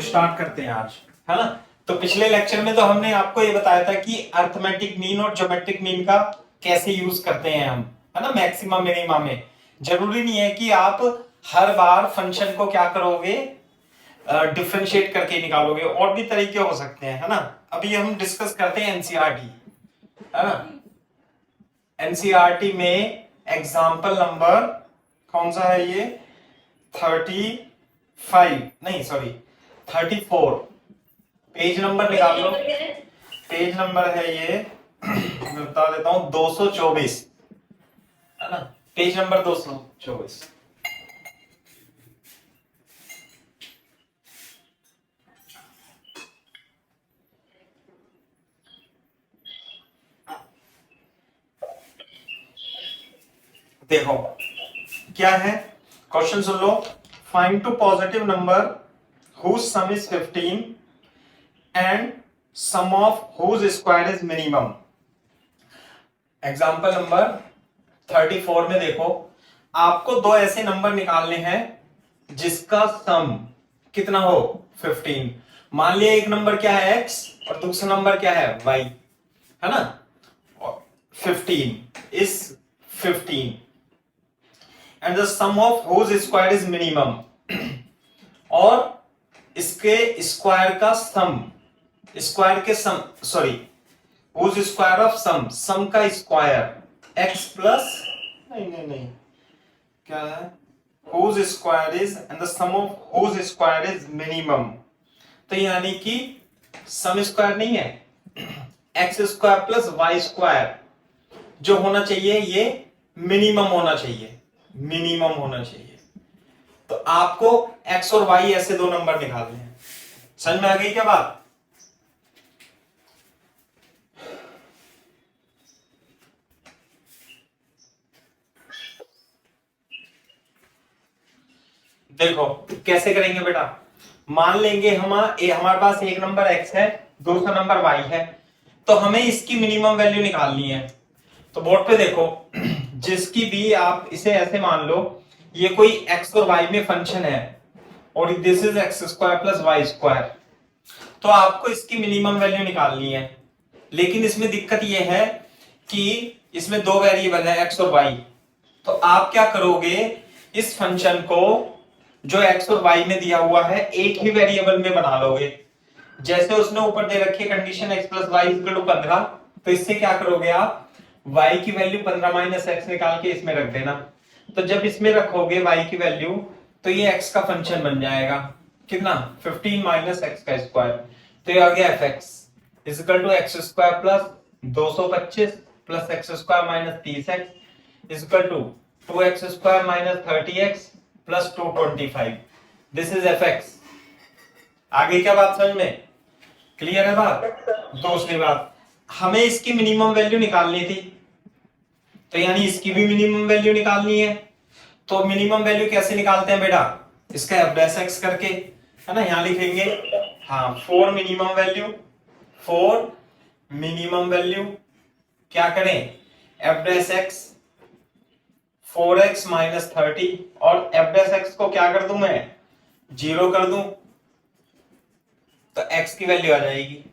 Start करते हैं आज, है ना। तो पिछले लेक्चर में तो हमने आपको ये बताया था कि अर्थमेटिक मीन और ज्योमेट्रिक मीन का कैसे यूज करते हैं हम, है ना, मैक्सिमम मिनिमा में। जरूरी नहीं है कि आप हर बार फंक्शन को क्या करोगे, डिफरेंशिएट करके निकालोगे, और भी तरीके हो सकते हैं, है ना। अभी हम डिस्कस करते हैं एनसीईआरटी, है ना। एनसीईआरटी में एग्जाम्पल नंबर कौन सा है ये, 35 नहीं सॉरी 34। पेज नंबर निकाल लो, पेज नंबर है ये मैं बता देता हूं 224, है ना। Page number 224। देखो क्या है, क्वेश्चन सुन लो। Find two positive number whose sum is 15 and sum of whose square is minimum। Example number 34 में देखो, आपको दो ऐसे नंबर निकालने हैं जिसका सम कितना हो 15। मान लिया एक नंबर क्या है x और दूसरा नंबर क्या है y, है ना। 15 is 15 and the sum of whose square is minimum। और इसके स्क्वायर का सम, स्क्वायर के sum sorry whose square of sum, sum का स्क्वायर x प्लस नहीं क्या है, whose square is and the sum of whose square is minimum. तो यानी कि सम स्क्वायर नहीं है, x square plus y square जो होना चाहिए ये मिनिमम होना चाहिए, मिनिमम होना चाहिए। तो आपको एक्स और वाई ऐसे दो नंबर निकालने हैं। समझ में आ गई क्या बात। देखो कैसे करेंगे बेटा, मान लेंगे हमारे पास एक नंबर x है, दूसरा नंबर y है, तो हमें इसकी मिनिमम वैल्यू निकालनी है। तो बोर्ड पे देखो, जिसकी भी आप इसे ऐसे मान लो, ये कोई x और y में फंक्शन है और this is x square plus y square, तो आपको इसकी मिनिमम वैल्यू निकालनी है। लेकिन इसमें दिक्कत यह है कि इसमें दो वेरिएबल है x और y। तो आप क्या करोगे, इस फंक्शन को जो x और y में दिया हुआ है एक ही वेरिएबल में बना लोगे। जैसे उसने ऊपर दे रखी है condition x plus y equal to 15, तो इससे क्या करोगे आप, y की वैल्यू 15 माइनस एक्स निकाल के इसमें रख देना। तो जब इसमें रखोगे y की वैल्यू, तो ये x का फंक्शन बन जाएगा कितना, 15 माइनस एक्स का स्क्वायर। तो ये आ गया fx equal to x square plus 225 plus x square minus 30x equal to 2x square minus 30x plus 225। This is fx। आगे क्या बात समझ में क्लियर है बात। दूसरी बात, हमें इसकी मिनिमम वैल्यू निकालनी थी, तो यानी इसकी भी मिनिमम वैल्यू निकालनी है। तो मिनिमम वैल्यू कैसे निकालते हैं बेटा, इसका एफ डैश एक्स करके, है ना, यहां लिखेंगे। हाँ, four minimum value, four minimum value क्या करें, F dash x 4x minus 30, और एफ डैश एक्स को क्या कर दूं मैं, 0 कर दूं, तो x की वैल्यू आ जाएगी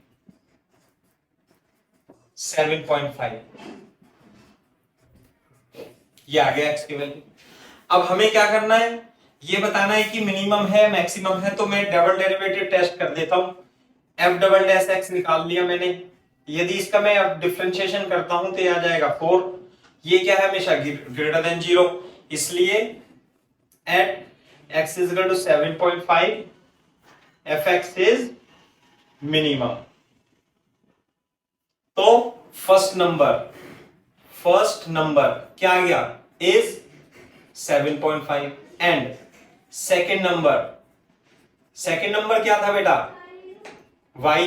7.5। ये आ गया x की वैल्यू। अब हमें क्या करना है, ये बताना है कि मिनिमम है मैक्सिमम है। तो मैं डबल डेरिवेटिव टेस्ट कर देता हूं, f डबल डैश x निकाल लिया मैंने। यदि इसका मैं अब डिफरेंशिएशन करता हूं तो ये आ जाएगा 4। ये क्या है, हमेशा ग्रेटर देन 0, इसलिए at x is equal to 7.5 fx is minimum. तो फर्स्ट नंबर क्या आ गया, इज 7.5 एंड सेकेंड नंबर क्या था बेटा, y,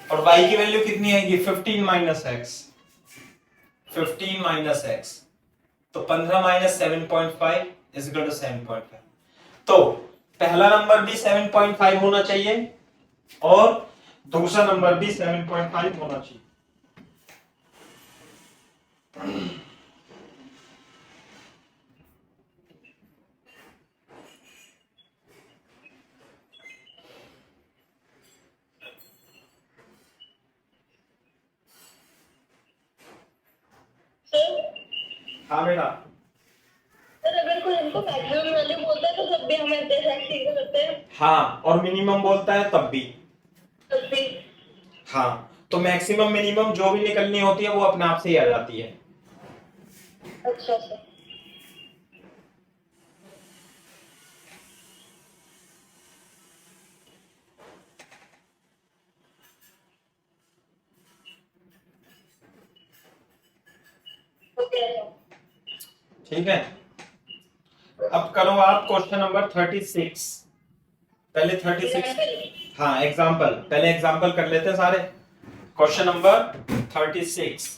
और y की वैल्यू कितनी आएगी 15 माइनस एक्स, 15 माइनस एक्स, तो 15 माइनस 7.5 इज इक्वल टू 7.5। तो पहला नंबर भी 7.5 होना चाहिए और दूसरा नंबर भी 7.5 होना चाहिए। हाँ बेटा। सर अगर कोई हमको मैक्सिमम वैल्यू बोलता है तो तब भी हमें ऐसा एक्सचेंज कर सकते हैं? हाँ, और मिनिमम बोलता है तब भी। तब भी? हाँ, तो मैक्सिमम मिनिमम जो भी निकलनी होती है वो अपने आप से ही आ जाती है। अच्छा सर। Okay sir. ठीक है, अब करो आप क्वेश्चन नंबर 36। पहले 36, हाँ एग्जाम्पल, पहले एग्जाम्पल कर लेते हैं सारे। Question number 36,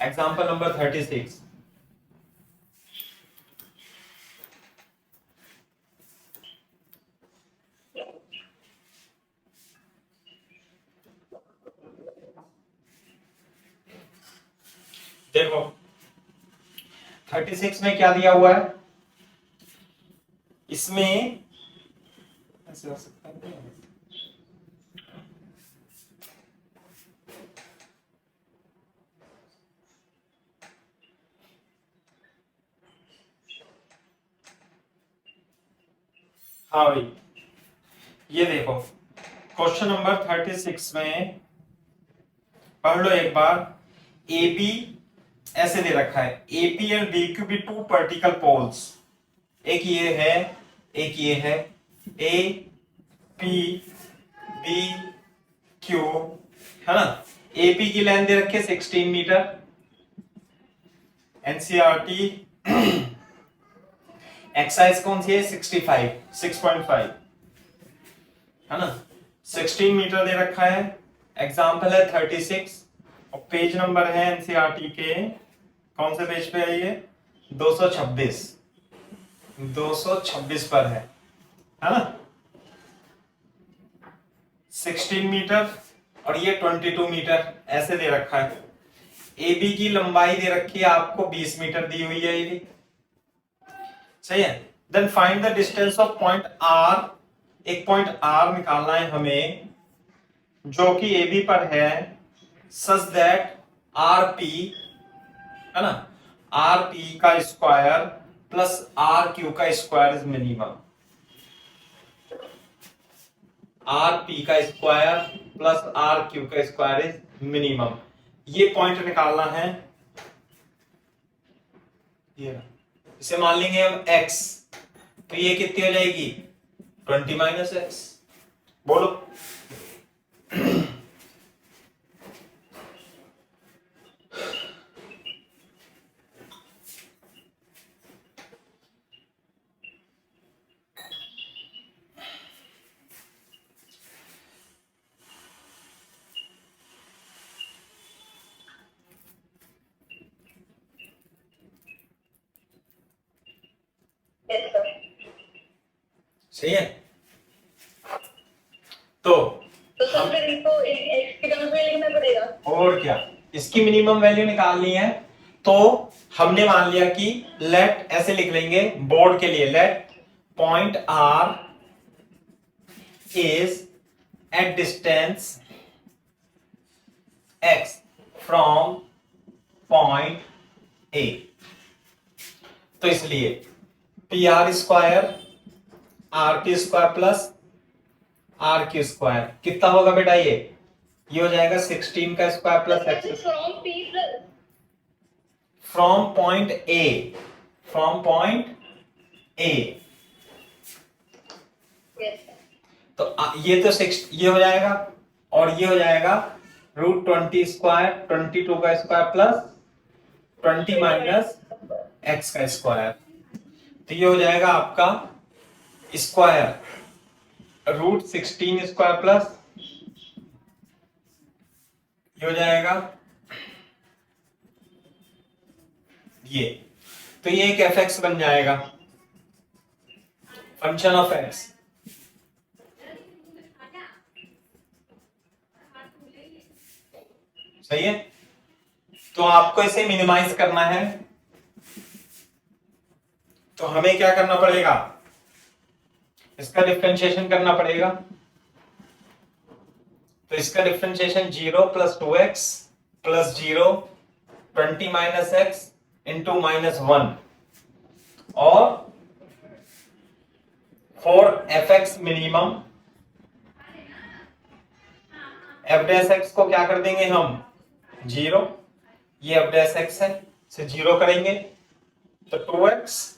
example number 36। देखो 36 में क्या दिया हुआ है, इसमें ऐसे हो सकता है। हाँ भाई, ये देखो क्वेश्चन नंबर 36 में पढ़ लो एक बार। ए बी ऐसे दे रखा है, A P and B Q be two vertical poles. एक ये है, एक ये है, ए पी बी क्यू, है ना। ए पी की लेंथ दे रखी है 16 मीटर। एनसीईआरटी एक्सरसाइज कौन सी है, 65, 6.5, है ना। 16 मीटर दे रखा है, एग्जाम्पल है 36, और पेज नंबर है एनसीईआरटी के, कौन से पेज पे है ये, 226, 226 पर है ना। 16 मीटर और ये 22 मीटर ऐसे दे रखा है। ए बी की लंबाई दे रखी है आपको 20 मीटर दी हुई है, ए बी सही है। Then find the distance of point R, एक पॉइंट आर निकालना है हमें जो कि ए बी पर है, सच दैट आर पी, है ना, आर पी का स्क्वायर प्लस आर क्यू का square is minimum. R P का स्क्वायर प्लस आर क्यू का स्क्वायर इज मिनिमम, ये पॉइंट निकालना है। ये इसे मान लेंगे हम x, तो ये कितनी हो जाएगी 20 माइनस एक्स। बोलो यस सर। सही है। तो सर फिर इनको एक्स की टर्म्स में लिखना पड़ेगा? और क्या, इसकी मिनिमम वैल्यू निकालनी है, तो हमने मान लिया कि लेट, ऐसे लिख लेंगे बोर्ड के लिए, let point R is at distance x from point A. तो इसलिए P R square R T square plus R Q square कितना होगा बेटा, ये हो जाएगा 16 का square plus X from P plus from point A, from point A. तो ये तो ये हो जाएगा, और ये हो जाएगा √20 स्क्वायर, 22 का स्क्वायर प्लस 20 माइनस एक्स का स्क्वायर। तो ये हो जाएगा आपका स्क्वायर √16 स्क्वायर प्लस, ये हो जाएगा ये, तो ये एक एफ एक्स बन जाएगा, फंक्शन ऑफ एक्स। सही है। तो आपको इसे मिनिमाइज करना है, तो हमें क्या करना पड़ेगा, इसका डिफरेंशिएशन करना पड़ेगा। तो इसका differentiation 0 + 2x + 0 20 minus x into -1 और for F x minimum F dash x को क्या कर देंगे हम 0, ये एफ डैश एक्स है से 0 करेंगे तो 2x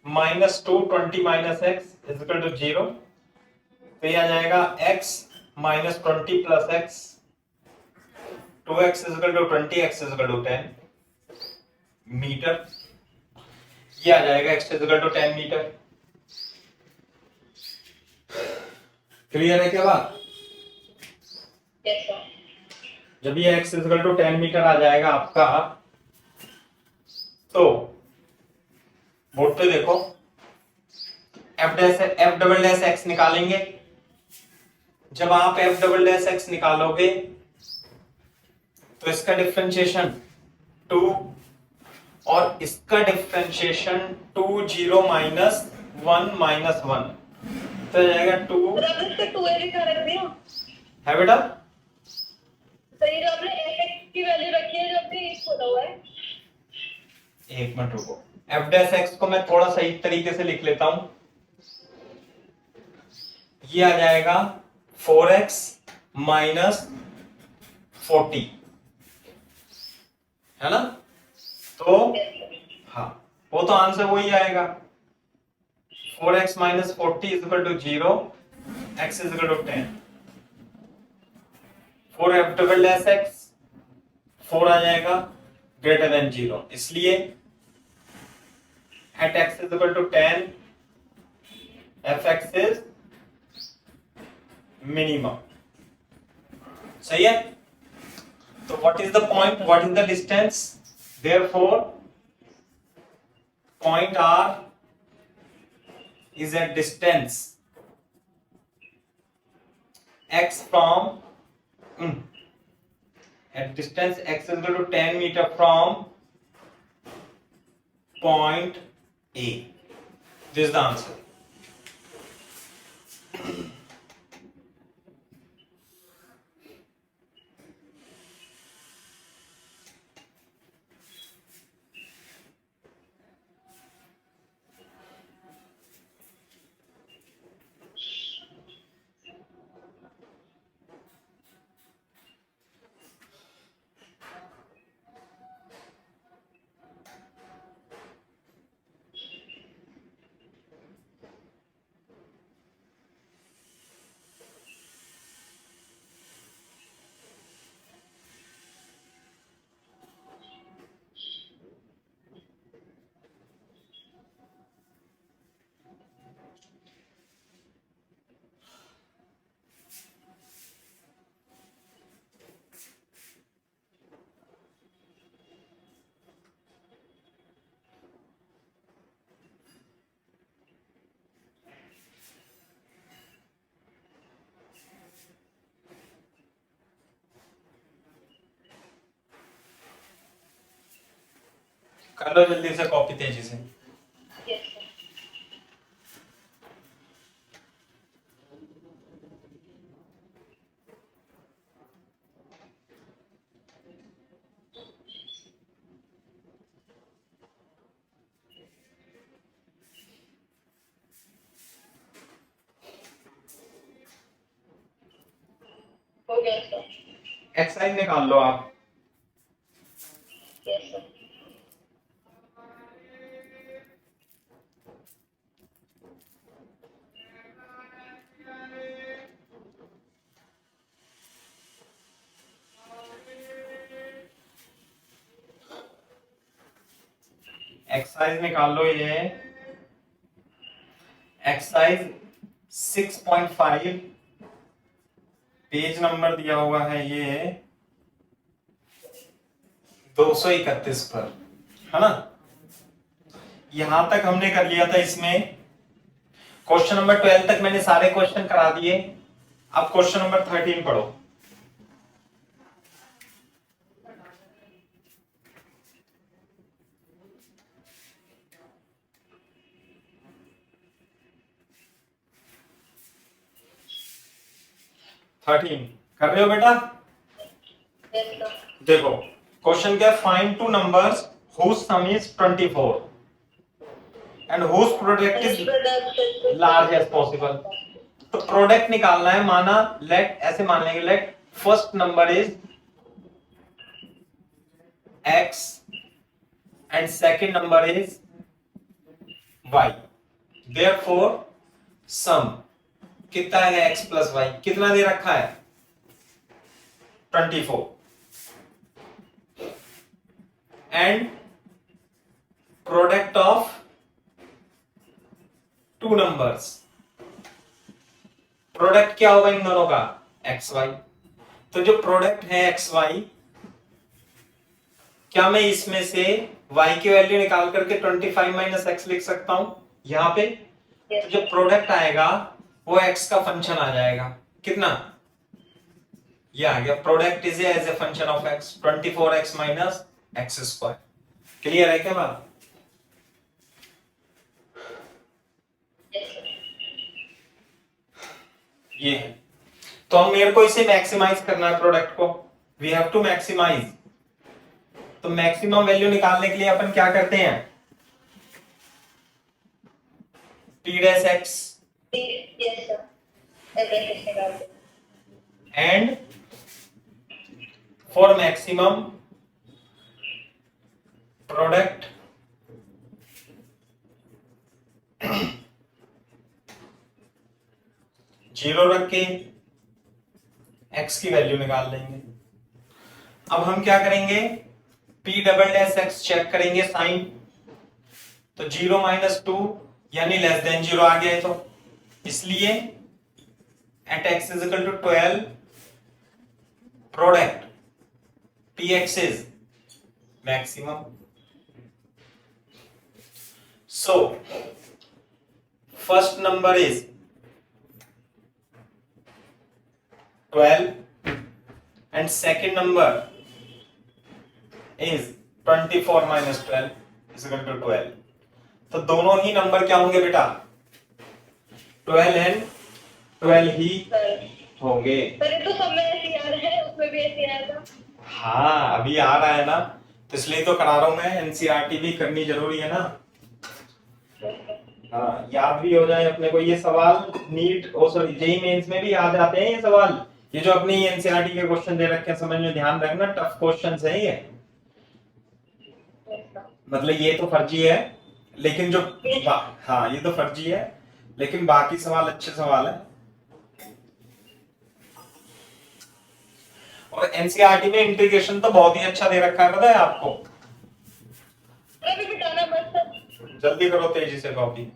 -2 20 minus x is equal to 0, तो ये आ जाएगा x -20 plus x, 2x is equal to 20, x is equal to 10 metre, ये आ जाएगा x is equal to 10 metre. Clear है क्या बात? Yes sir. जब ये x is equal to 10 metre आ जाएगा आपका, तो बोर्ड पे देखो एफ डबल डैश एक्स निकालेंगे। जब आप एफ डबल डैश एक्स निकालोगे तो इसका डिफरेंशिएशन 2 और इसका डिफरेंशिएशन 2 0 -1 -1 तो आ जाएगा 2 सर आपने इसका 2a लिखा रख दिया है बेटा। सही, जो आपने f की वैल्यू रखी है जबकि एक होता हुआ है। एक मिनट रुको, एफ डैश एक्स को मैं थोड़ा सही तरीके से लिख लेता हूं। ये आ जाएगा 4x -40 है ना, तो हाँ वो तो आंसर वही आएगा 4x -40 is equal to 0, x is equal to 10। 4 F double dash X 4 आ जाएगा ग्रेटर देन 0, इसलिए at x is equal to 10 F X is minimum. सही है, तो what is the point, what is the distance, therefore point R is at distance x from at distance x is equal to 10 meter from point A. This is the answer. कर लो जल्दी से copy तेजी से। Yes sir. हो गया sir. Exercise निकाल लो आप। Yes sir. Exercise निकाल लो, ये एक्सरसाइज 6.5 पेज नंबर दिया हुआ है ये 231 पर, है ना। यहां तक हमने कर लिया था। इसमें क्वेश्चन नंबर 12 तक मैंने सारे क्वेश्चन करा दिए। अब क्वेश्चन नंबर 13 पढ़ो। थर्टीन कर रहे हो बेटा? Yes sir. देखो क्वेश्चन क्या है, find two numbers whose sum is 24 and whose product is large as possible। तो प्रोडक्ट निकालना है, माना लेट, ऐसे मान लेंगे let first number is x and second number is y, therefore sum कितना है x plus y, कितना दे रखा है 24 and product of two numbers, product क्या होगा इन दोनों का एक्स वाई। तो जो प्रोडक्ट है एक्स वाई, क्या मैं इसमें से y की वैल्यू निकाल करके 25 माइनस एक्स लिख सकता हूं यहां पे। तो जो प्रोडक्ट आएगा वो x का फंक्शन आ जाएगा, कितना, ये आ गया product is as a function of x 24x minus X square. Clear है क्या बात? ये है। तो हम मेरे को इसे मैक्सिमाइज करना है प्रोडक्ट को, वी हैव टू मैक्सिमाइज। तो मैक्सिमम वैल्यू निकालने के लिए अपन क्या करते हैं, p dash x and for maximum product zero रख के x की वैल्यू निकाल लेंगे। अब हम क्या करेंगे, p double dash x check करेंगे साइन, तो 0 माइनस 2 यानी लेस देन 0 आ गया है, तो इसलिए at x is equal to 12 product px is maximum. So first number is 12 and second number is 24 minus 12 is equal to 12। तो दोनों ही नंबर क्या होंगे बेटा, 12 and 12 ही होंगे। पर ये तो सब में ऐसे ही आ रहा है, उसमें भी ऐसे ही आएगा। हाँ अभी आ रहा है ना, तो इसलिए तो करा रहा हूं मैं, एनसीईआरटी भी करनी जरूरी है ना। हाँ याद भी हो जाए अपने को ये सवाल, नीट ओ सॉरी जेईई मेंस में भी आ जाते हैं ये सवाल। ये जो अपनी एनसीईआरटी के क्वेश्चन दे रखे हैं समझ में ध्यान रखना, टफ क्वेश्चंस है ये, मतलब ये तो फर्जी है लेकिन जो हाँ ये तो फर्जी है लेकिन बाकी सवाल अच्छे सवाल है। और एनसीईआरटी में इंटीग्रेशन तो बहुत ही अच्छा दे रखा है, पता है आपको। अभी बिटाना मत, जल्दी करो तेजी से कॉपी।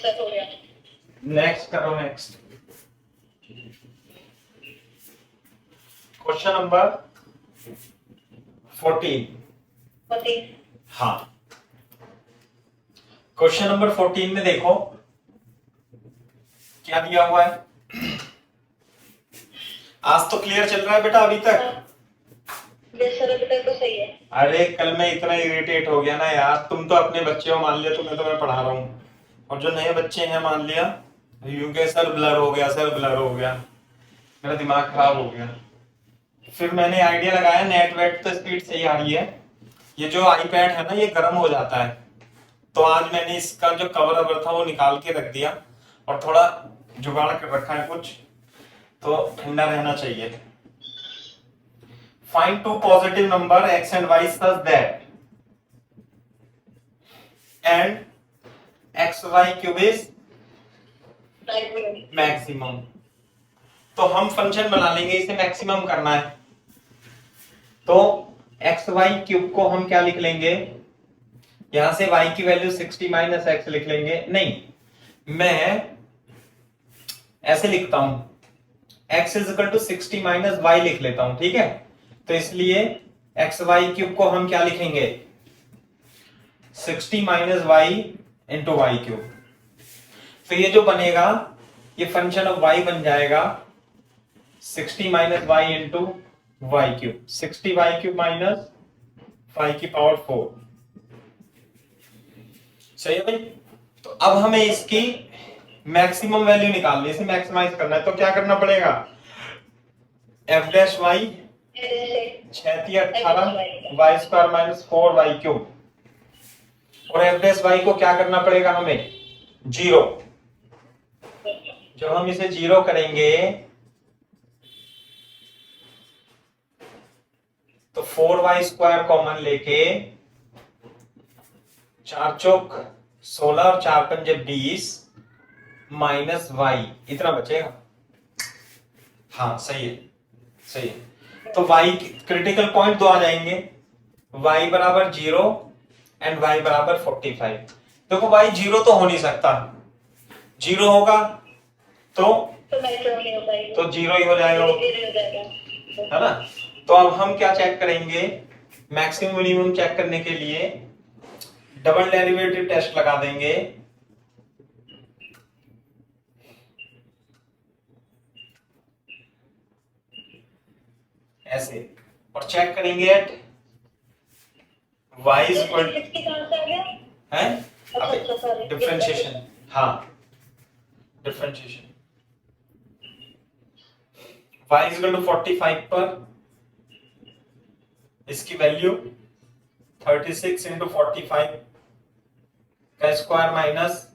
हो गया। नेक्स्ट करो, नेक्स्ट क्वेश्चन नंबर 14। हाँ क्वेश्चन नंबर 14 में देखो क्या दिया हुआ है। आज तो क्लियर चल रहा है बेटा अभी तक? तो सही है। अरे कल मैं इतना इरिटेट हो गया ना यार, तुम तो अपने बच्चे हो मान लिया, तुम्हें तो मैं पढ़ा रहा हूँ, और जो नए बच्चे हैं मान लिया यूं के सर ब्लर हो गया, सर ब्लर हो गया, मेरा दिमाग खराब हो गया। फिर मैंने आइडिया लगाया, नेट वेट तो स्पीड सही आ रही है, ये जो आईपैड है ना ये गर्म हो जाता है, तो आज मैंने इसका जो कवर अवर था वो निकाल के रख दिया और थोड़ा जुगाड़ कर रखा है कुछ, तो ठंडा रहना चाहिए। Find two positive number x and y such that and x y cube is maximum। तो हम फंक्शन बना लेंगे, इसे मैक्सिमम करना है। तो एक्स वाई क्यूब को हम क्या लिख लेंगे, यहां से y की वैल्यू 60 माइनस एक्स लिख लेंगे। नहीं, मैं ऐसे लिखता हूं, x is equal to 60 minus Y लिख लेता हूं, ठीक है। तो इसलिए एक्स वाई क्यूब को हम क्या लिखेंगे, 60 minus Y into Y cube. तो ये जो बनेगा, ये फंक्शन ऑफ y बन जाएगा 60 minus Y into Y cube, 60 Y cube minus 5 की पावर 4। सही है भाई। तो अब हमें इसकी मैक्सिमम वैल्यू निकालनी है, इसे मैक्सिमाइज करना है। तो क्या करना पड़ेगा, F dash Y 18 Y square minus 4 Y cube, और एफ डैश वाई को क्या करना पड़ेगा हमें, 0। जब हम इसे 0 करेंगे तो 4 वाई स्क्वायर कॉमन लेके 4 चौक 16 और 4 पंजे 20 माइनस वाई, इतना बचेगा। हाँ सही है, सही है। तो y क्रिटिकल पॉइंट दो आ जाएंगे, y बराबर 0 एंड y बराबर 45। देखो y 0 तो हो नहीं सकता, 0 होगा तो मैक्सिमम नहीं हो पाएगी, तो 0 ही हो जाएगा, हो जाएगा। है ना। तो अब हम क्या चेक करेंगे, मैक्सिमम मिनिमम चेक करने के लिए डबल डेरिवेटिव टेस्ट लगा देंगे। ऐसे, और चेक करेंगे एट y इज इक्वल है डिफरेंशिएशन, हाँ differentiation, y is equal to 45 पर इसकी वैल्यू 36 इंटू 45 का स्क्वायर माइनस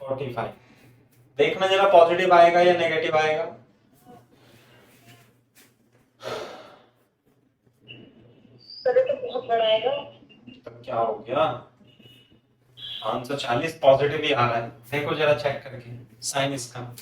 45। देखना जरा पॉजिटिव आएगा या नेगेटिव आएगा। तो बहुत बड़ा आएगा। तो क्या हो गया, 540 पॉजिटिव ही आ रहा है। देखो जरा चेक करके साइन इसका,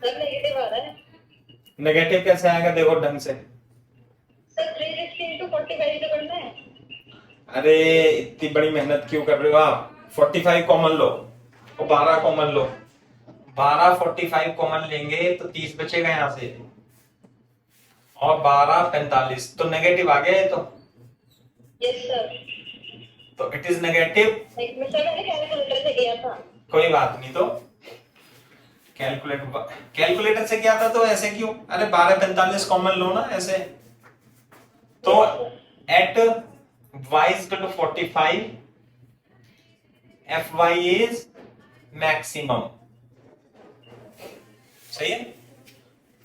नेगेटिव आ रहा है। नेगेटिव कैसे आएगा, देखो ढंग से। सर 360 into 45 तो करना है। अरे इतनी बड़ी मेहनत क्यों कर रहे हो आप, 45 कॉमन लो और 12 कॉमन लो, 12 45 कॉमन लेंगे तो 30 बचेगा यहां से, और 12 45, तो नेगेटिव आ गया ये तो। Yes sir. तो इट इज नेगेटिव। सर मैंने कैलकुलेटर से किया था। कोई बात नहीं, तो कैलकुलेटर से किया था तो ऐसे क्यों, अरे 12 45 कॉमन लो ना ऐसे। तो एट y is equal to 45 fy is maximum, सही है।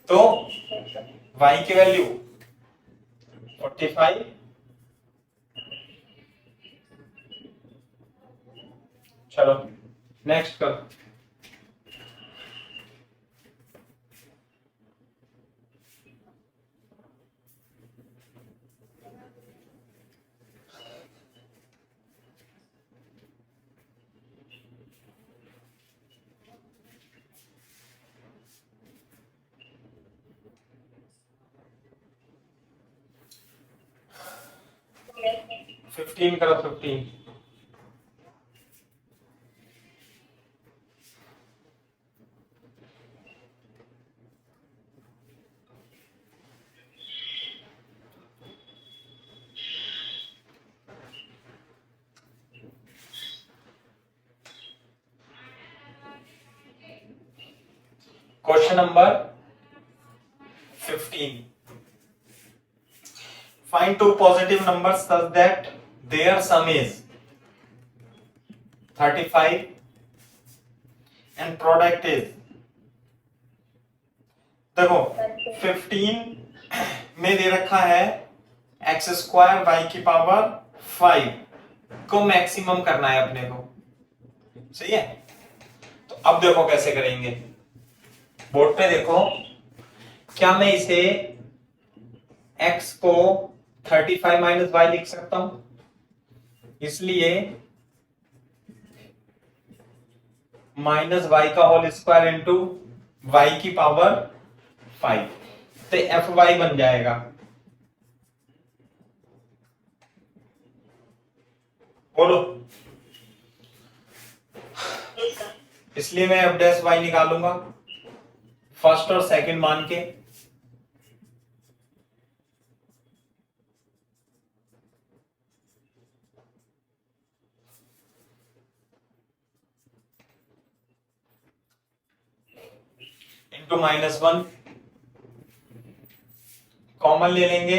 तो y की वैल्यू 45, चलो नेक्स्ट करो। Yes. 15 करो, 15। Question number 15, find two positive numbers such that their sum is 35 and product is, देखो 15 में दे रखा है एक्स स्क्वायर वाई की पावर 5 को मैक्सिमम करना है अपने को, सही है। तो अब देखो कैसे करेंगे, बोर्ड पे देखो, क्या मैं इसे x को 35 माइनस वाई लिख सकता हूं? इसलिए माइनस वाई का होल स्क्वायर इंटू वाई की पावर 5, तो एफ वाई बन जाएगा। बोलो। इसलिए मैं एफ डैश वाई निकालूंगा फर्स्ट और सेकंड मान के। इंटू -1 कॉमन ले लेंगे,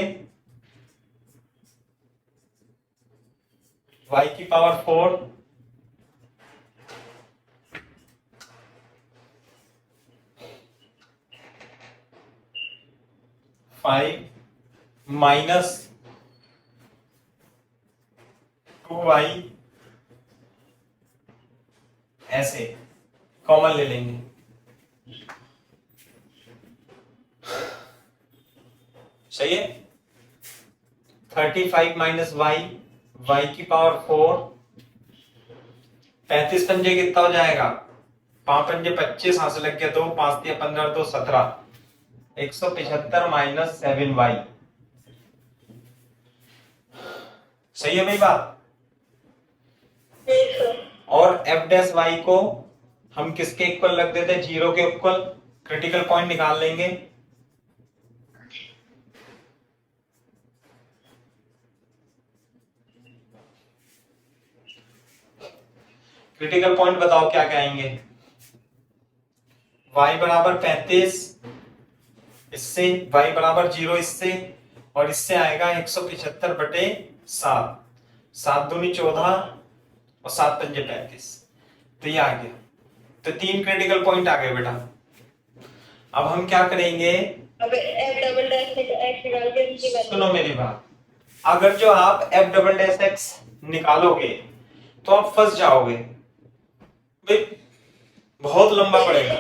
y की पावर 4 5 माइनस 2y, ऐसे कॉमन ले लेंगे। सही है। 35 माइनस वाई, वाई की पावर 4, 35 पंजे कितना हो जाएगा, 5 पंजे 25, हाथ से लग गया 2, 5 दिया 15, 2 17, 175 माइनस 7y। सही है मेरी बात। और एफ डैश वाई को हम किसके इक्वल रख देते हैं, 0 के इक्वल। क्रिटिकल पॉइंट निकाल लेंगे। क्रिटिकल पॉइंट बताओ क्या क्या आएंगे। y बराबर 35 इससे, y बराबर 0 इससे, और इससे आएगा 175 बटे 7, 7 दूनी 14 और 7 पंजे 35, तो ये आ गया। तो 3 क्रिटिकल पॉइंट आ गए बेटा। अब हम क्या करेंगे, अब एफ डबल डैश एक्स निकाल के इनकी वैल्यू। सुनो मेरी बात, अगर जो आप एफ डबल डैश एक्स निकालोगे तो आप फंस जाओगे भाई, बहुत लंबा पड़ेगा।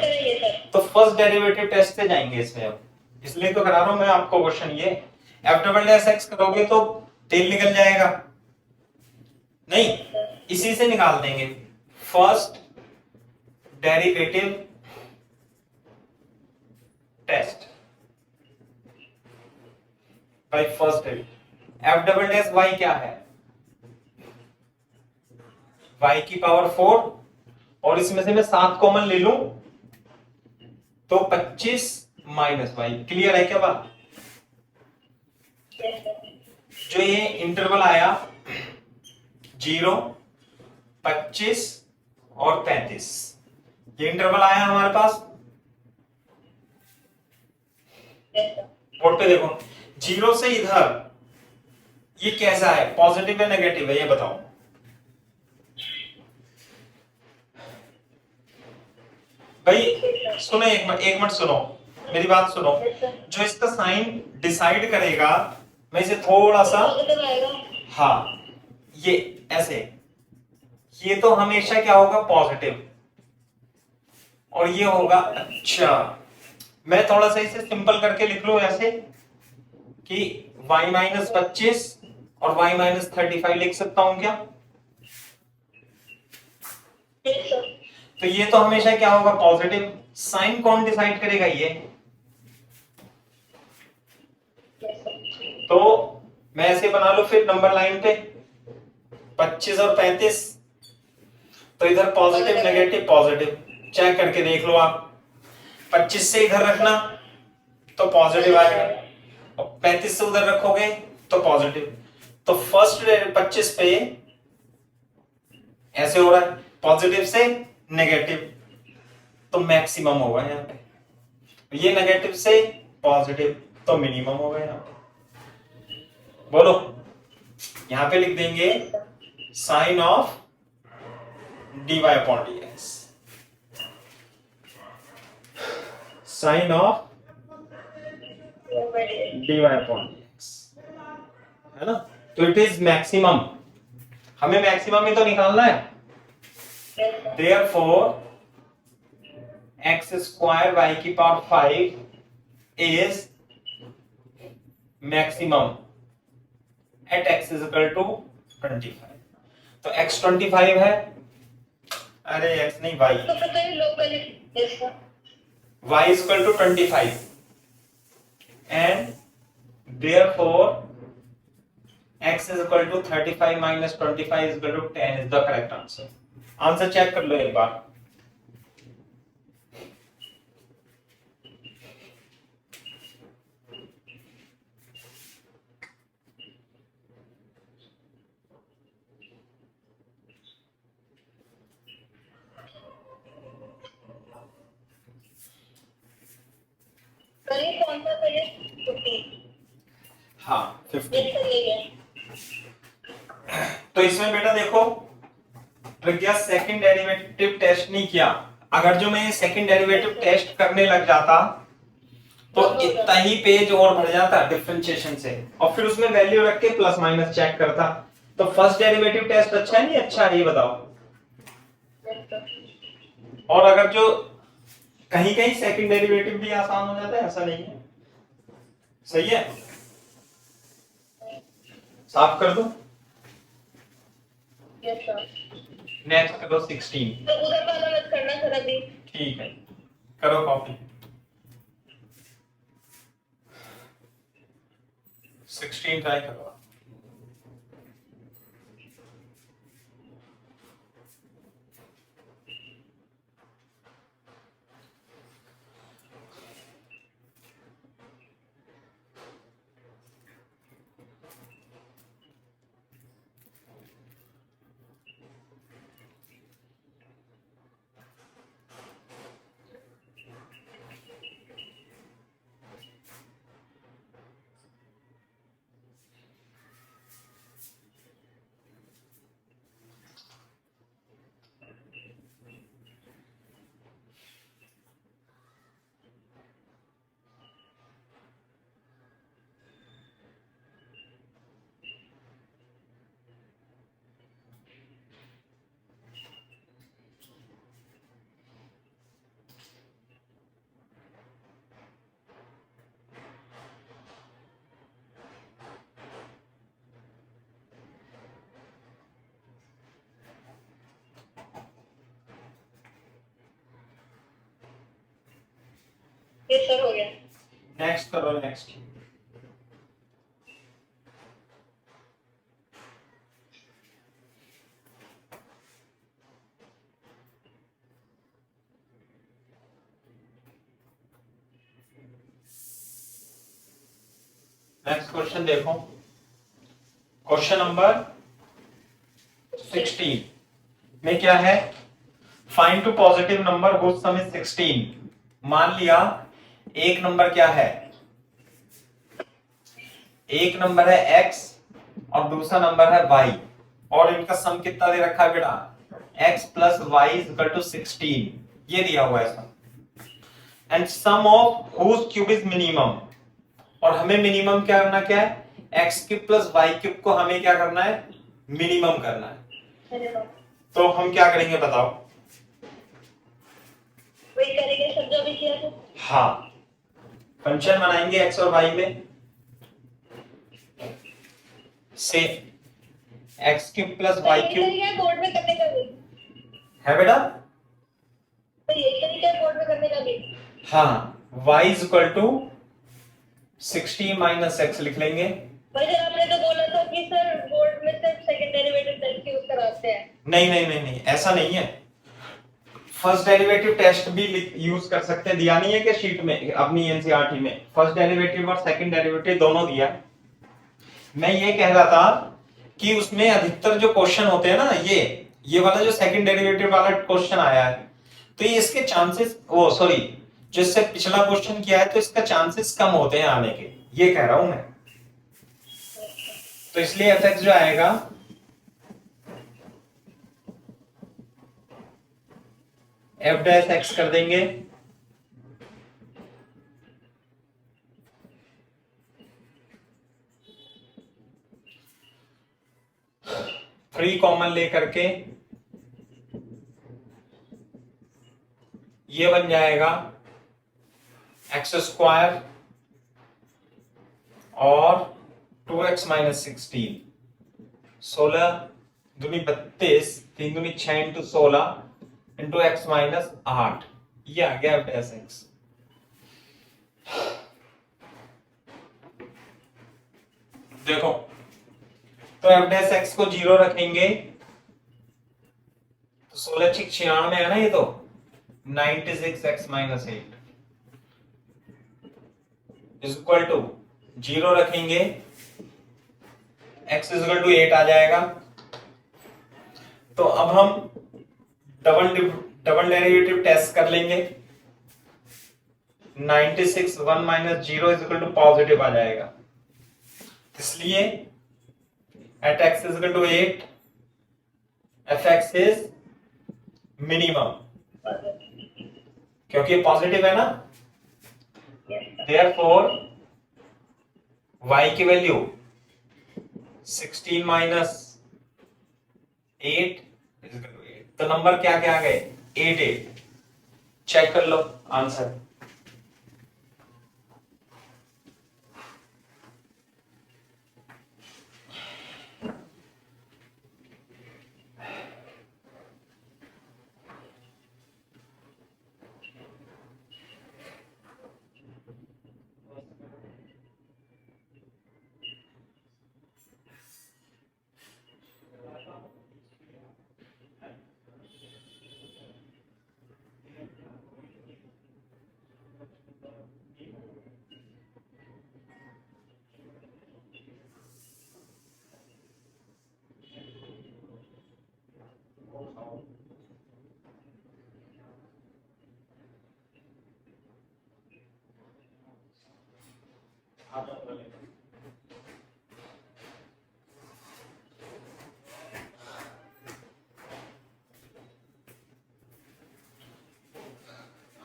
तो फर्स्ट डेरिवेटिव टेस्ट से जाएंगे इसमें अब, इसलिए तो करा रहा हूं मैं आपको क्वेश्चन। ये एफ डबल डैश एक्स करोगे तो तेल निकल जाएगा, नहीं इसी से निकाल देंगे। First derivative test by first derivative. F double dash Y क्या है, वाई की पावर 4, और इसमें से मैं 7 कॉमन ले लूं तो 25 माइनस वाई। क्लियर है क्या बात। जो ये इंटरवल आया 0, 25 और 35, ये इंटरवल आया हमारे पास। बोर्ड पे देखो, 0 से इधर ये कैसा है, पॉजिटिव है नेगेटिव है, ये बताओ। भाई सुनो, एक मिनट सुनो मेरी बात सुनो। जो इसका साइन डिसाइड करेगा, मैं इसे थोड़ा सा, हाँ ये ऐसे, ये तो हमेशा क्या होगा, पॉजिटिव, और ये होगा, अच्छा मैं थोड़ा सा इसे सिंपल करके लिख लूं ऐसे कि y माइनस 25 और y माइनस 35 लिख सकता हूं क्या। तो ये तो हमेशा क्या होगा, पॉजिटिव। साइन कौन डिसाइड करेगा, ये। तो मैं ऐसे बना लू फिर नंबर लाइन पे 25 और 35, तो इधर पॉजिटिव नेगेटिव पॉजिटिव, चेक करके देख लो आप। 25 से इधर रखना तो पॉजिटिव आएगा, और 35 से उधर रखोगे तो पॉजिटिव। तो फर्स्ट 25 पे ऐसे हो रहा है, पॉजिटिव से नेगेटिव, तो मैक्सिमम होगा यहाँ पे। ये नेगेटिव से पॉजिटिव, तो मिनिमम होगा यहाँ पे। बोलो, यहां पे लिख देंगे sign of dy upon dx, sign of dy upon dx, है ना। तो इट इज मैक्सिमम, हमें मैक्सिमम ही तो निकालना है। देयरफॉर एक्स स्क्वायर वाई की power 5 is maximum at X is equal to 25। तो एक्स 25 है, अरे एक्स नहीं वाई, तो फिर तो ये लोकली इसका Y is equal to 25 and therefore x is equal to 35 minus 25 is equal to 10 is the correct answer. Answer check कर लो एक बार। करीब कौन सा करिए 50 हाँ 50। ये सही है। तो इसमें बेटा देखो प्रज्ञा सेकंड डेरिवेटिव टेस्ट नहीं किया। अगर जो मैं सेकंड डेरिवेटिव टेस्ट करने लग जाता तो इतना ही पेज और भर जाता डिफरेंशिएशन से, और फिर उसमें वैल्यू रख के प्लस माइनस चेक करता। तो फर्स्ट डेरिवेटिव टेस्ट अच्छा है नहीं अच्छा है ये बताओ। और अगर जो कहीं कहीं सेकंड डेरिवेटिव भी आसान हो जाता है, ऐसा नहीं है। सही है, साफ कर दो। Yes sir. नेक्स्ट करो 16। तो उधर वाला मत करना सर अभी। ठीक है करो कॉपी। 16 ट्राई करो। यस सर हो गया। नेक्स्ट करो नेक्स्ट। नेक्स्ट क्वेश्चन देखो, क्वेश्चन नंबर 16 में क्या है, find two positive number whose sum is 16। मान लिया एक नंबर क्या है, एक नंबर है x और दूसरा नंबर है y, और इनका सम कितना दे रखा है बेटा, x plus y is equal to 16, ये दिया हुआ है sum. And sum of whose cube is minimum, और हमें मिनिमम क्या करना, क्या है x cube plus Y cube को हमें क्या करना है, मिनिमम करना है। तो हम क्या करेंगे बताओ। वही करेंगे सब जो भी किया था। हाँ फंक्शन बनाएंगे एक्स और वाई में से X cube plus Y cube board में करने का भी है बेटा। तो यही तरीका है बोर्ड में करने का भी। हाँ y is equal to 16 minus X लिख लेंगे। भाई सर आपने तो बोला था कि सर बोर्ड में सिर्फ सेकंड डेरिवेटिव टेस्ट यूज कराते हैं। नहीं नहीं नहीं नहीं ऐसा नहीं है, फर्स्ट डेरिवेटिव टेस्ट भी यूज कर सकते हैं। दिया नहीं है कि शीट में अपनी एनसीईआरटी में फर्स्ट डेरिवेटिव और सेकंड डेरिवेटिव दोनों दिया। मैं ये कह रहा था कि उसमें अधिकतर जो क्वेश्चन होते हैं ना, ये वाला जो सेकंड डेरिवेटिव वाला क्वेश्चन आया है, तो ये इसके चांसेस, वो सॉरी जो इससे पिछला क्वेश्चन किया है तो इसका चांसेस कम होते हैं आने के, ये कह रहा हूं मैं। तो इसलिए एफ जो आएगा एफ डैश एक्स कर देंगे, थ्री कॉमन लेकर के ये बन जाएगा एक्स स्क्वायर और 2x माइनस 16, 16 दूनी 32, 3 दूनी 6 इंटू 16 इंटू एक्स माइनस 8, ये आ गया f x। देखो तो f x को 0 रखेंगे तो 16 6 96 है ना, ये तो 96x minus 8 is equal to 0 रखेंगे x इज इक्वल टू 8 आ जाएगा। तो अब हम डबल डेरिवेटिव टेस्ट कर लेंगे। 96 1 minus 0 is equal to positive आ जाएगा, इसलिए at x is equal to 8 f(x) is minimum, क्योंकि पॉजिटिव है ना। देयरफॉर y की वैल्यू 16 माइनस 8, तो नंबर क्या क्या आ गए 8 8। चेक कर लो आंसर।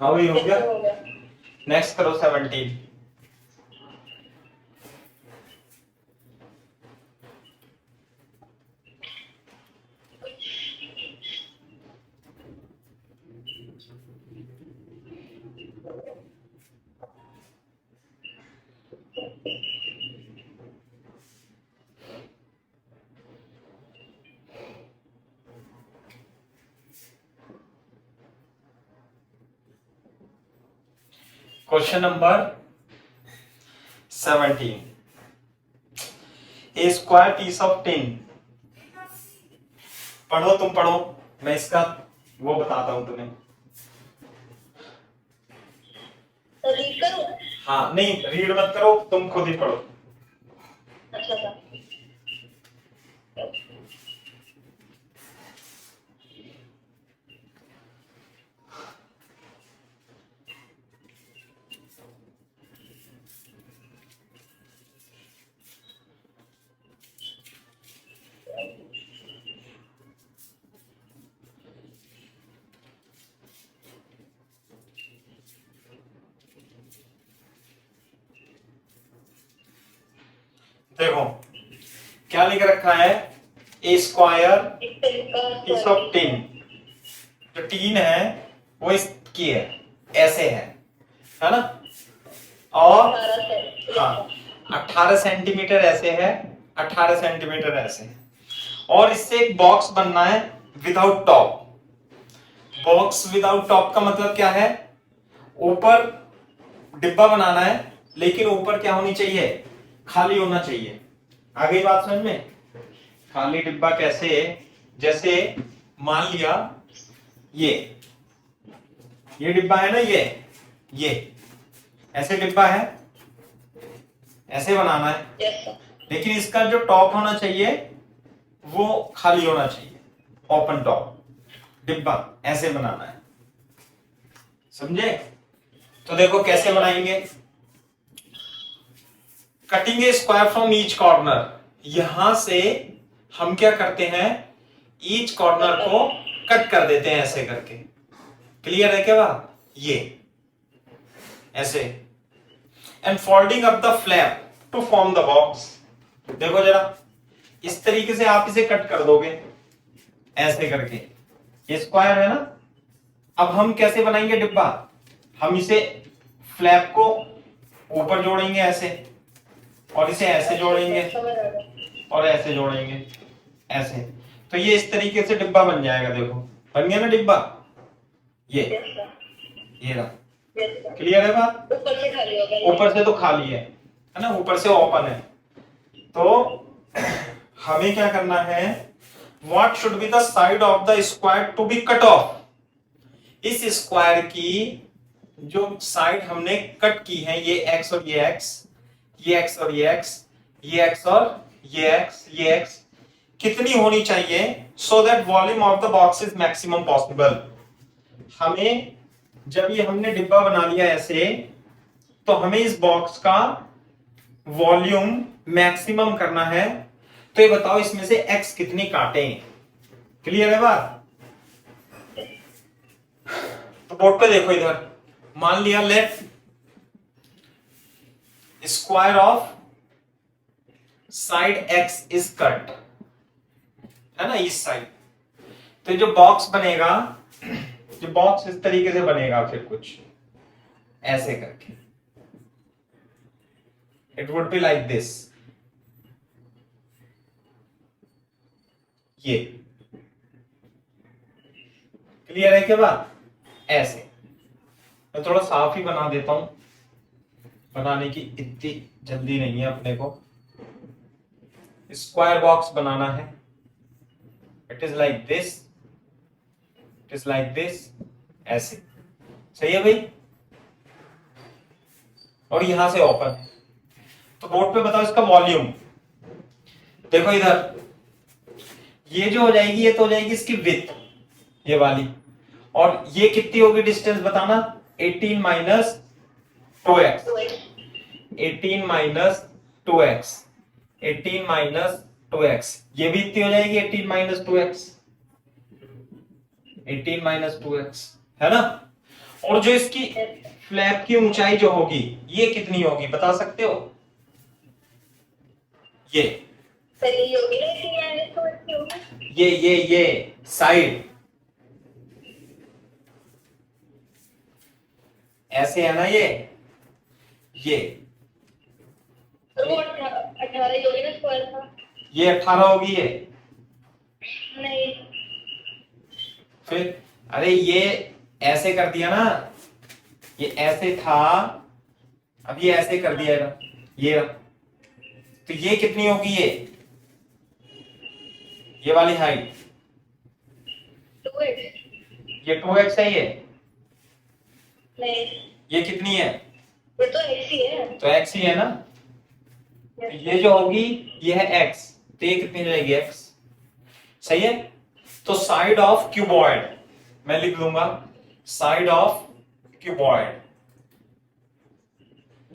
हाँ वही हो गया। नेक्स्ट करो 17। Question number 17, a square piece of tin. पढ़ो, तुम पढ़ो, मैं इसका वो बताता हूं तुम्हें। रीड करूं? हाँ नहीं, रीड मत करो, तुम खुद ही पढ़ो। अच्छा था। देखो क्या लिख रखा है, ए स्क्वायर पीस ऑफ टिन। जो टीन है वो इसकी है, ऐसे है ना, और हाँ 18 सेंटीमीटर ऐसे है, 18 सेंटीमीटर ऐसे है, और इससे एक बॉक्स बनना है without top. Box without top का मतलब क्या है, ऊपर डिब्बा बनाना है, लेकिन ऊपर क्या होनी चाहिए, खाली होना चाहिए। आ गई बात समझ में? खाली डिब्बा कैसे, जैसे मान लिया ये डिब्बा है ना, ये ऐसे डिब्बा है, ऐसे बनाना है, लेकिन इसका जो टॉप होना चाहिए वो खाली होना चाहिए, ओपन टॉप डिब्बा ऐसे बनाना है, समझे? तो देखो कैसे बनाएंगे। Cutting A square from each corner, यहां से हम क्या करते हैं, ईच कॉर्नर को कट कर देते हैं ऐसे करके। क्लियर है क्या बात? ये ऐसे, and folding up the flap to form the box. देखो जरा, इस तरीके से आप इसे कट कर दोगे ऐसे करके। ये स्क्वायर है ना, अब हम कैसे बनाएंगे डिब्बा, हम इसे फ्लैप को ऊपर जोड़ेंगे ऐसे, और इसे ऐसे जोड़ेंगे, समझ आ गया। और ऐसे जोड़ेंगे ऐसे, तो ये इस तरीके से डिब्बा बन जाएगा। देखो बन गया ना डिब्बा, ये यस सर, ये रहा। Yes sir. क्लियर है बात? ऊपर से खाली होगा ये। ऊपर से तो खाली है ना, ऊपर से ओपन है। तो हमें क्या करना है, what should be the side of the square to be cut off. इस स्क्वायर की जो साइड हमने कट की है, ये एक्स और ये एक्स, ये एक्स और ये एक्स, ये एक्स और ये एक्स, ये एक्स, कितनी होनी चाहिए, so that volume of the box is maximum possible. हमें जब ये हमने डिब्बा बना लिया ऐसे, तो हमें इस बॉक्स का वॉल्यूम मैक्सिमम करना है। तो ये बताओ इसमें से x कितनी काटें। क्लियर है बात? तो बोर्ड पे देखो इधर, मान लिया let square of side x is cut, है ना, इस साइड। तो जो बॉक्स बनेगा, जो बॉक्स इस तरीके से बनेगा, फिर कुछ ऐसे करके, it would be like this, ये। क्लियर है क्या बात? ऐसे मैं थोड़ा साफ ही बना देता हूं, बनाने की इतनी जल्दी नहीं है अपने को। स्क्वायर बॉक्स बनाना है, it is like this, it is like this, ऐसे। सही है भाई? और यहां से ओपन है। तो बोर्ड पे बताओ इसका वॉल्यूम। देखो इधर, ये जो हो जाएगी, ये तो हो जाएगी इसकी विड्थ, ये वाली, और ये कितनी होगी डिस्टेंस बताना, 18 minus 2x, 18 minus 2x, 18 minus 2x, ये भी इतनी हो जाएगी 18 माइनस 2x, 18 माइनस 2x, है ना। और जो इसकी फ्लैप की ऊंचाई जो होगी, ये कितनी होगी बता सकते हो? ये सही होगी ना, इसी माइनस तो इसकी होगी। ये साइड ऐसे है ना, ये तो वो 18 ही होगी ना स्क्वायर का। ये 18 होगी ये। नहीं, फिर अरे ये ऐसे कर दिया ना, ये ऐसे था, अब ये ऐसे कर दिया ये रहा। तो ये कितनी होगी, ये वाली हाइट, 2x। ये 2x है ये। नहीं, ये कितनी है? ये तो x ही है। तो x ही है ना। तो ये जो होगी ये है x, तो ये कितनी जाएगी x। सही है। तो साइड ऑफ क्यूबॉइड मैं लिख दूंगा, साइड ऑफ क्यूबॉइड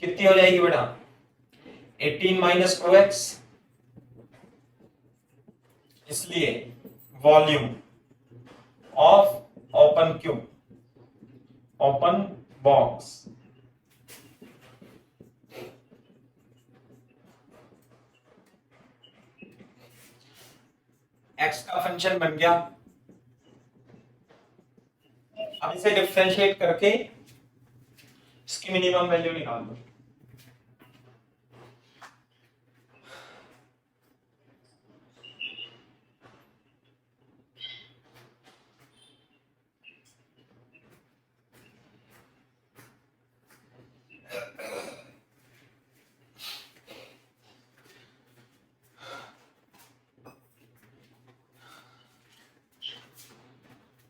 कितनी हो जाएगी बेटा, 18 माइनस 2x, इसलिए volume of open cube, open box, x का फंक्शन बन गया। अब इसे डिफरेंशिएट करके इसकी मिनिमम वैल्यू निकाल दो।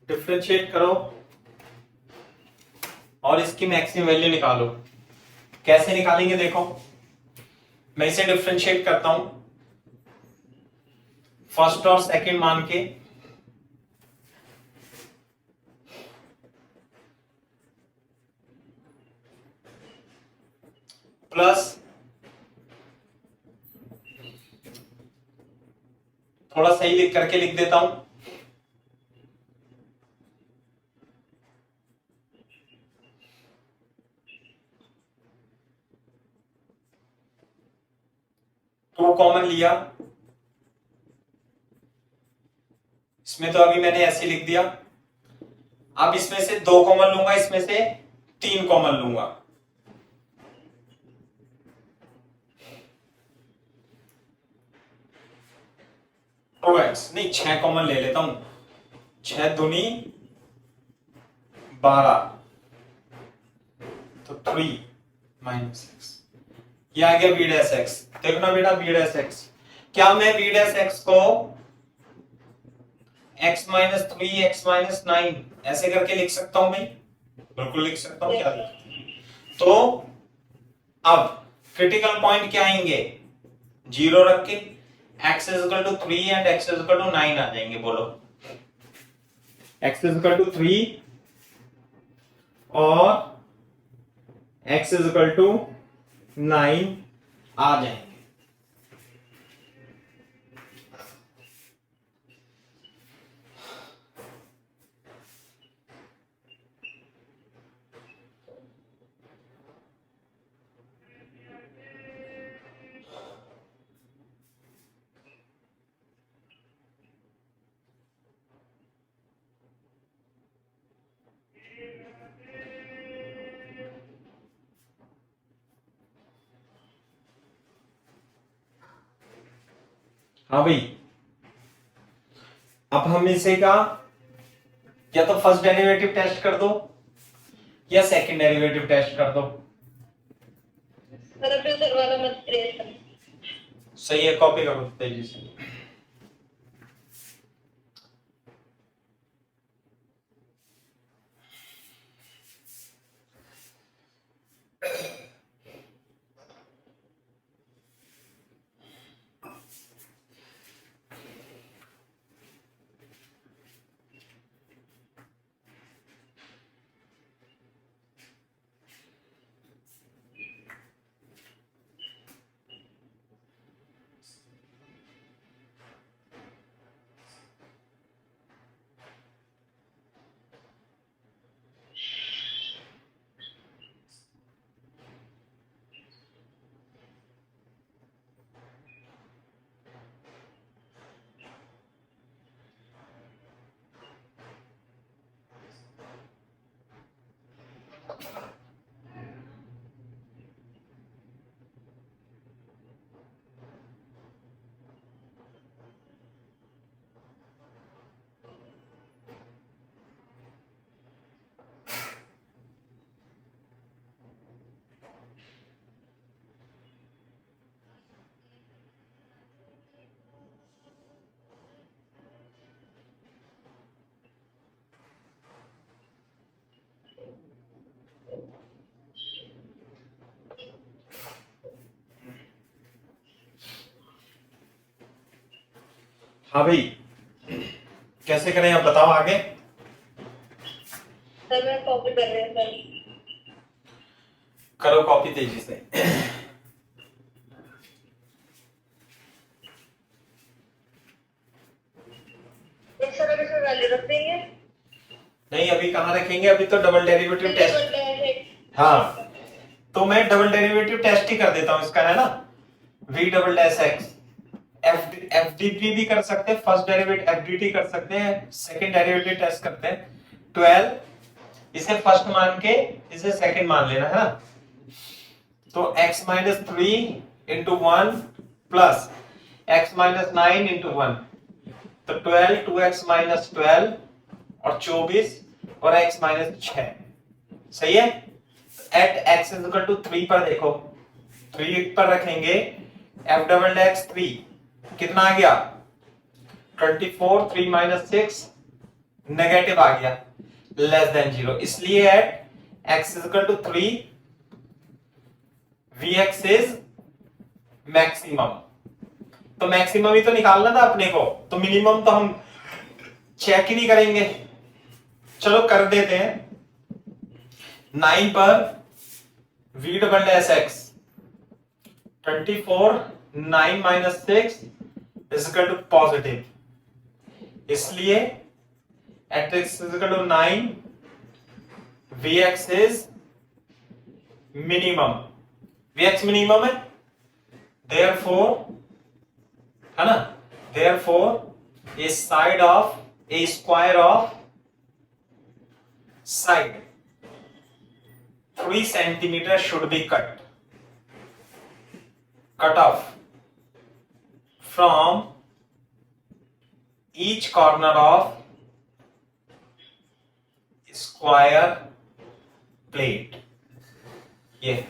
डिफरेंशिएट करो और इसकी मैक्सिमम वैल्यू निकालो। कैसे निकालेंगे देखो, मैं इसे डिफरेंशिएट करता हूं फर्स्ट और सेकंड मान के। प्लस थोड़ा सही लिख करके लिख देता हूं, टू कॉमन लिया, इसमें तो अभी मैंने ऐसे लिख दिया। अब इसमें से 2 कॉमन लूंगा, इसमें से 3 कॉमन लूंगा। टू एक्स नहीं, 6 कॉमन ले लेता हूं। 6 दूनी 12, तो 3 माइनस एक्स, ये आ गया बी डैश एक्स। देखो ना बेटा बी डैश एक्स, क्या मैं बी डैश एक्स को x माइनस 3 एक्स माइनस 9 ऐसे करके लिख सकता हूं भाई? बिल्कुल लिख सकता हूं। क्या तो अब क्रिटिकल पॉइंट क्या आएंगे? 0 रख के x is equal to 3 and x is equal to 9 आ जाएंगे। बोलो x इज इक्वल टू 3 और x इज इक्वल टू 9 आ जाएंगे। हाँ भाई, अब हम इसे का या तो फर्स्ट डेरिवेटिव टेस्ट कर दो या सेकंड डेरिवेटिव टेस्ट कर दो। फिर वाला मत ट्रेस कर। सही है, कॉपी करो तेजी से। हाँ भाई, कैसे करें आप बताओ आगे। सर मैं कॉपी कर रही हूँ सर। करो कॉपी तेजी से। सर अभी इसमें वैल्यू रख देंगे? नहीं अभी कहाँ रखेंगे, अभी तो डबल डेरिवेटिव टेस्ट। हाँ तो मैं डबल डेरिवेटिव टेस्ट ही कर देता हूँ इसका, है ना। v double dash x, F D भी कर सकते हैं, first derivative F D T कर सकते हैं, सेकंड डेरिवेटिव टेस्ट करते हैं। 12 इसे फर्स्ट मान के इसे सेकंड मान लेना, है ना। तो x minus 3 into 1 plus x minus 9 into 1, तो 12 2x माइनस 12 और 24 और x माइनस 6। सही है। At x is equal to 3 पर देखो, 3 पर रखेंगे f डबल डैश 3 कितना आ गया 24, 3 माइनस 6 नेगेटिव आ गया, लेस देन 0। इसलिए at x is equal to 3 vx is maximum. तो मैक्सिमम ही तो निकालना था अपने को, तो मिनिमम तो हम चेक ही नहीं करेंगे। चलो कर देते हैं। 9 पर v double dash x 24 9 minus 6 is equal to positive, इसलिए at x is equal to 9 vx is minimum. vx minimum है, therefore है ना, therefore a side of a square of side 3 centimeter should be cut off from each corner of square plate. ये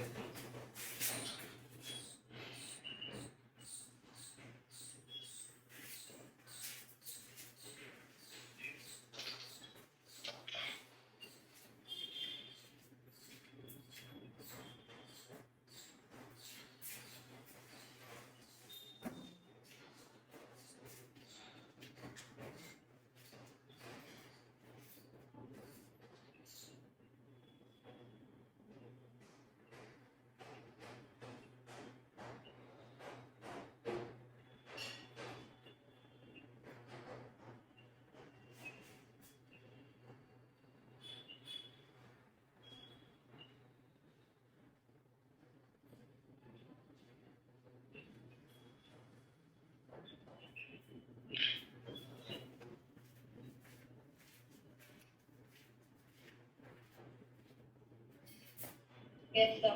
Yes, sir.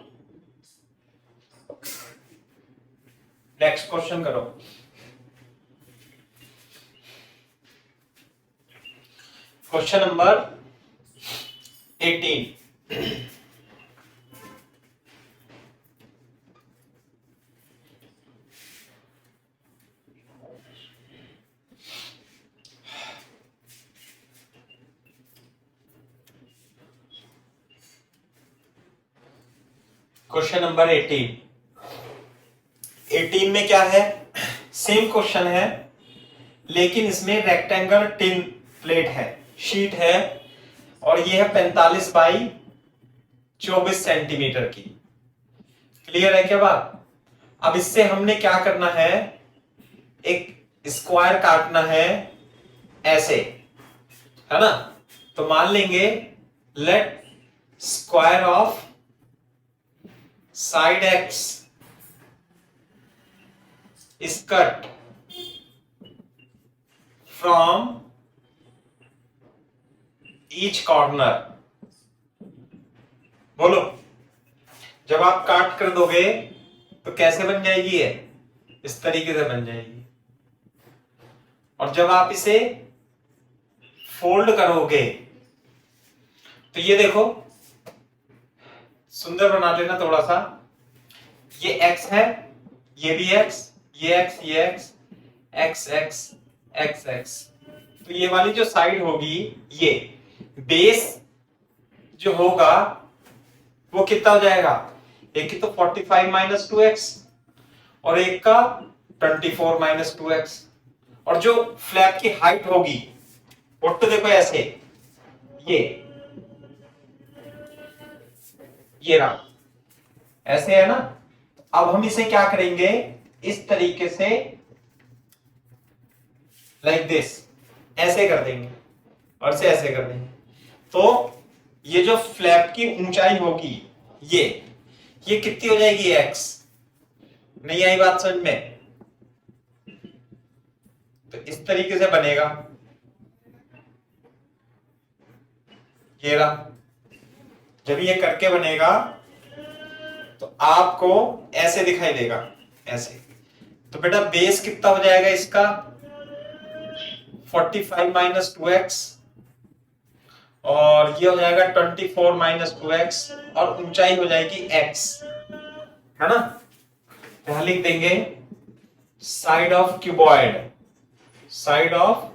Next question करो। Question number 18। Question number 18 में क्या है, same question है लेकिन इसमें रेक्टेंगल टिन प्लेट है, sheet है और ये है 45 बाई 24 सेंटीमीटर की। क्लियर है क्या बात? अब इससे हमने क्या करना है, एक स्क्वायर काटना है ऐसे, है ना। तो मान लेंगे let square of side X is cut from each corner। बोलो, जब आप काट कर दोगे तो कैसे बन जाएगी ये? इस तरीके से बन जाएगी। और जब आप इसे फोल्ड करोगे तो ये देखो, सुंदर बना लेना थोड़ा सा। ये x है, ये भी x, ये x, ये x, x x x x। तो ये वाली जो साइड होगी, ये बेस जो होगा वो कितना हो जाएगा? एक की तो 45 माइनस 2x और एक का 24 माइनस 2x। और जो फ्लैप की हाइट होगी वो तो देखो ऐसे, ये रहा, ऐसे है ना। अब हम इसे क्या करेंगे, इस तरीके से लाइक दिस ऐसे कर देंगे और इसे ऐसे कर देंगे। तो ये जो फ्लैप की ऊंचाई होगी ये कितनी हो जाएगी? x। नहीं आई बात समझ में? तो इस तरीके से बनेगा, ये रहा। जब ये करके बनेगा तो आपको ऐसे दिखाई देगा, ऐसे। तो बेटा बेस कितना हो जाएगा इसका? 45 माइनस 2x और ये हो जाएगा 24 माइनस 2x और ऊंचाई हो जाएगी x, है ना। यहां लिख देंगे side of cuboid, side of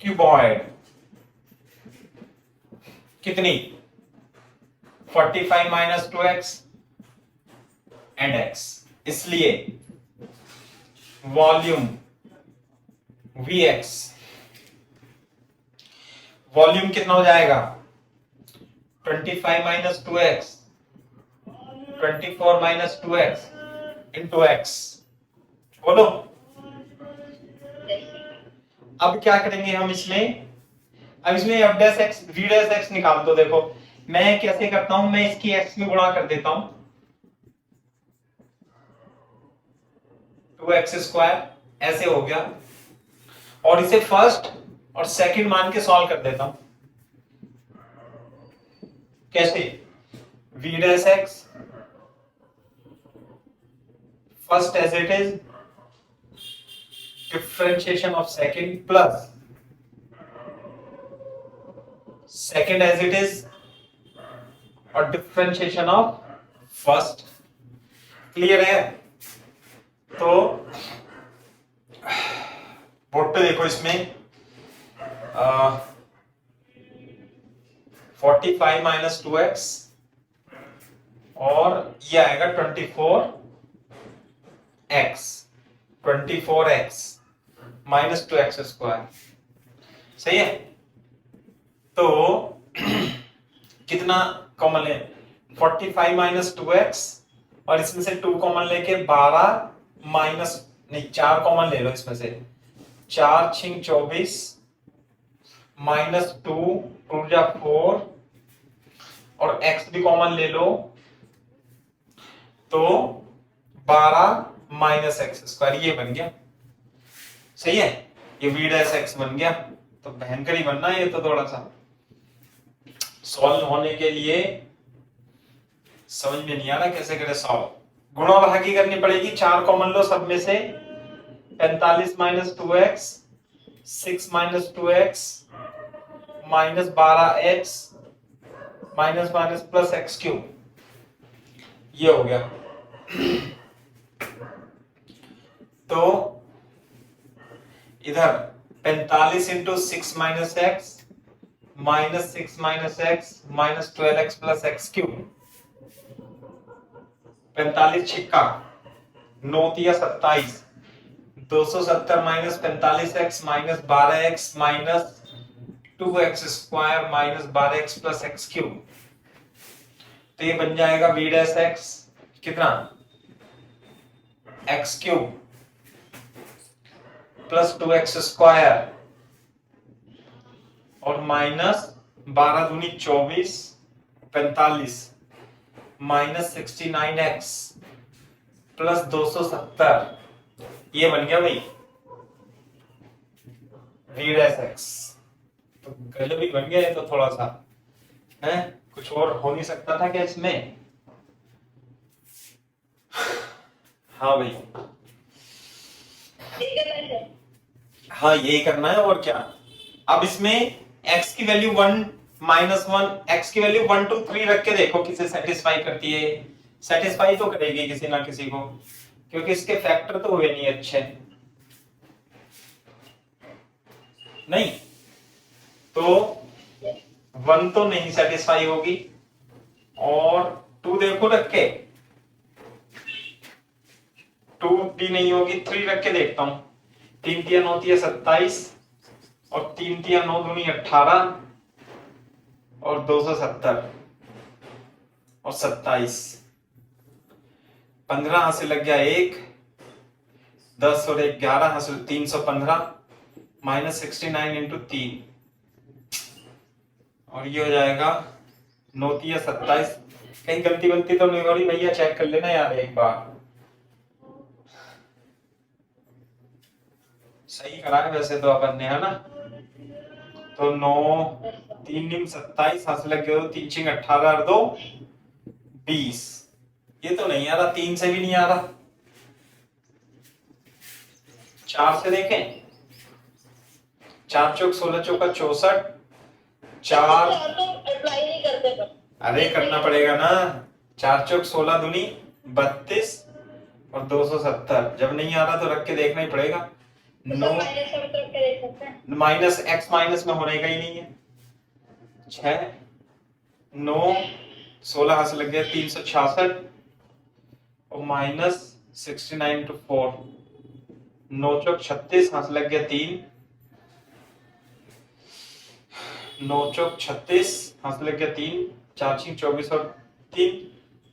cuboid कितनी? 45 माइनस 2x एंड x। इसलिए वॉल्यूम Vx, वॉल्यूम कितना हो जाएगा? 25 minus 2x, 24 minus 2x into x। बोलो, अब क्या करेंगे हम इसमें? अब इसमें f dash x v dash x निकाल दो। देखो मैं कैसे करता हूं, मैं इसकी x में गुणा कर देता हूं, 2x स्क्वायर ऐसे हो गया, और इसे फर्स्ट और सेकंड मान के सॉल्व कर देता हूं। कैसे? v dash x first as it is differentiation of second plus second as it is और डिफरेंशिएशन ऑफ फर्स्ट। क्लियर है? तो बोर्ड पे देखो, इसमें 45 माइनस 2x और ये आएगा 24x माइनस 2x स्क्वायर। सही है? तो कितना कॉमन ले? 45 माइनस 2x और इसमें से 2 कॉमन लेके 12 माइनस नहीं 4 कॉमन ले लो इसमें से, 4 छिंग 24 माइनस 2 2 जा 4 और x भी कॉमन ले लो तो 12 माइनस एक्स स्क्वायर, ये बन गया। सही है? ये v डैश x बन गया। तो भयंकर ही बनना है ये तो। थोड़ा सा सॉल्व होने के लिए समझ में नहीं आ रहा कैसे करें सॉल्व। गुणा भागी करनी पड़ेगी, 4 कॉमन लो सब में से, 45 minus 2x 6 minus 2x minus 12x minus minus plus x cube, ये हो गया। तो इधर 45 into 6 minus x minus 6 minus x minus 12x plus x cube, 45 छिक्का 9 तिया 27, 270 minus 45x minus 12x minus 2x square minus 12x plus x cube. तो ये बन जाएगा v डैश x कितना? x cube plus 2x square और minus 12 दूनी 24 45 minus 69x plus 270, ये बन गया भाई v डैश x। तो गलत भी बन गया है तो थोड़ा सा है, कुछ और हो नहीं सकता था क्या इसमें? हाँ भाई, हाँ यही करना है और क्या। अब इसमें x की वैल्यू 1 माइनस 1, x की वैल्यू 1 2 3 रख के देखो किसे सेटिस्फाई करती है। सेटिस्फाई तो करेगी किसी ना किसी को, क्योंकि इसके फैक्टर तो हुए नहीं अच्छे। नहीं तो 1 तो नहीं सेटिस्फाई होगी, और 2 देखो रख के 2 भी नहीं होगी। 3 रख के देखता हूं, 3 तिया 9 तिया 27 और 3 तिया 9 दूनी 18 और 270 और 27, 15 हासिल लग गया 1, 10 और 11 हासिल 315 माइनस 69 इंटू 3 और ये हो जाएगा 9 तिया 27। कहीं गलती बनती तो नहीं हो रही भैया, चेक कर लेना यार एक बार। सही करा है वैसे तो अपन ने, है ना? तो 9 3 निम 27 हासिल लग गया 3 छिंग 18 और 2 20। ये तो नहीं आ रहा, 3 से भी नहीं आ रहा। 4 से देखें, 4 चौक 16 चौका 64, 4 अप्लाई नहीं करते पर अरे करना पड़ेगा ना। 4 चौक 16 दूनी 32 और 270। जब नहीं आ रहा तो रख के देखना ही पड़ेगा। माइनस एक्स माइनस में होने का ही नहीं है। 6 9 16 हासिल लग गया 366 और माइनस 69 टू 4, 9 चौक 36 हासिल लग गया 3, 9 चौक 36 हासिल लग गया 3, 4 छिंग 24 और 3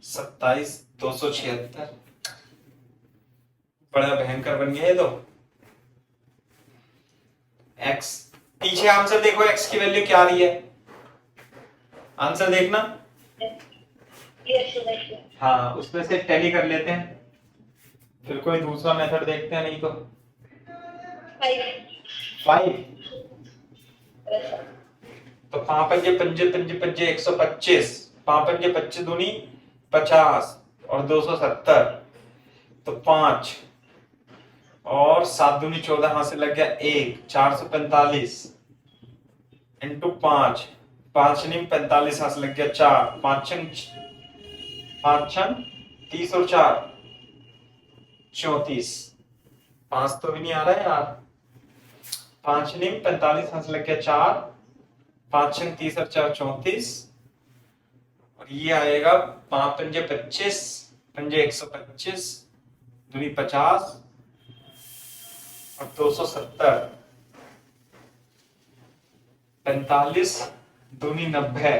27 276। बड़ा भयंकर बन गया है। तो x पीछे आंसर देखो, x की वैल्यू क्या आ रही है, आंसर देखना। हाँ उसमें से टैली कर लेते हैं, फिर कोई दूसरा मेथड देखते हैं। नहीं तो 5 तो 5 पंजे पंजे पंजे पंजे 125 5 पंजे 25 दूनी 50 और 270 तो 5 और 7 दूनी 14, हाथ से लग गया 1, 445 इंटू 5, 5 नहीं 45, हाथ से लग गया 4, 5 छन 30 और 4 34, 5 तो भी नहीं आ रहा है यार, 5 नहीं 45, हाथ से लग गया 4, 5 छन 30 और 4 34 और ये आएगा 5 पंजे 25, पंजे 125 दूनी 50 और 270, 45 दूनी 90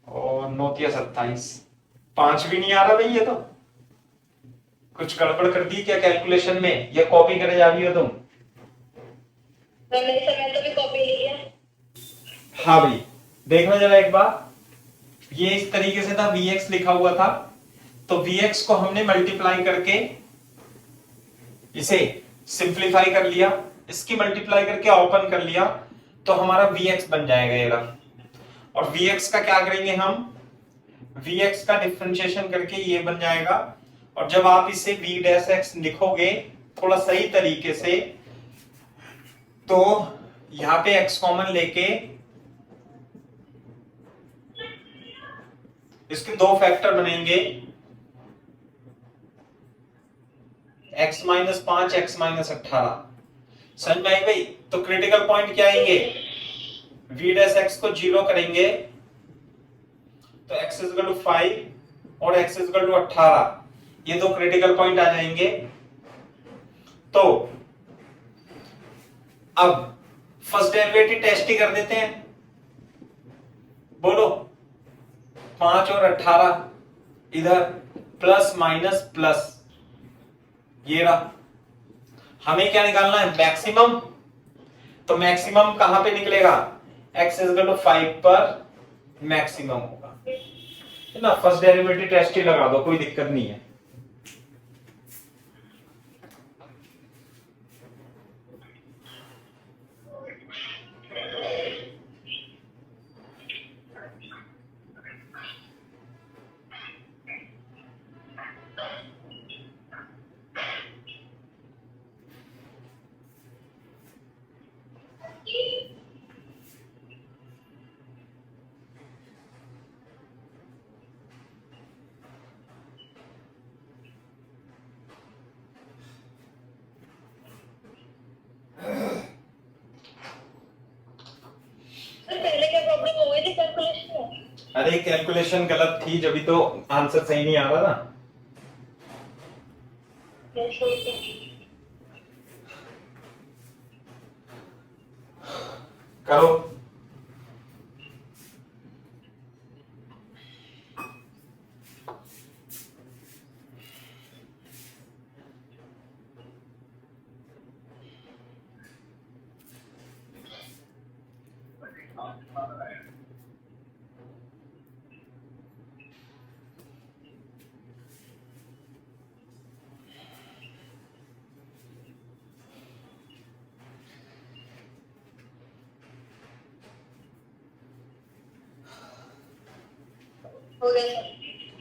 और 9 तिया 27, 5 भी नहीं आ रहा भाई, ये तो कुछ गड़बड़ कर दी क्या कैलकुलेशन में, ये कॉपी करे जा रही हो तुम? मैंने समय तो भी कॉपी ली है। हाँ भाई देखना जरा एक बार, ये इस तरीके से था, Vx लिखा हुआ था, तो Vx को हमने मल्टीप्लाई करके इसे सिंप्लीफाई कर लिया, इसकी मल्टीप्लाई करके ओपन कर लिया, तो हमारा Vx बन जाएगा ये रहा। और Vx का क्या करेंगे हम, Vx का डिफरेंशिएशन करके ये बन जाएगा, और जब आप इसे V डैश x लिखोगे थोड़ा सही तरीके से, तो यहां पे x कॉमन लेके इसके दो फैक्टर बनेंगे, x माइनस 5, x माइनस 18, समझ में आई भाई? तो क्रिटिकल पॉइंट क्या आएंगे, v डैश x को 0 करेंगे तो x इज इक्वल टू 5 और x इज इक्वल टू 18, ये दो क्रिटिकल पॉइंट आ जाएंगे। तो अब फर्स्ट डेरिवेटिव टेस्ट ही कर देते हैं, बोलो 5 और 18 इधर प्लस माइनस प्लस, ये रहा, हमें क्या निकालना है, मैक्सिमम। तो मैक्सिमम कहां पे निकलेगा, x इज इक्वल टू 5 पर मैक्सिमम होगा, है ना? फर्स्ट डेरिवेटिव टेस्ट ही लगा दो, कोई दिक्कत नहीं है। पहले क्या प्रॉब्लम हो गई थी कैलकुलेशन में? अरे कैलकुलेशन गलत थी, जब तो आंसर सही नहीं आ रहा ना। करो।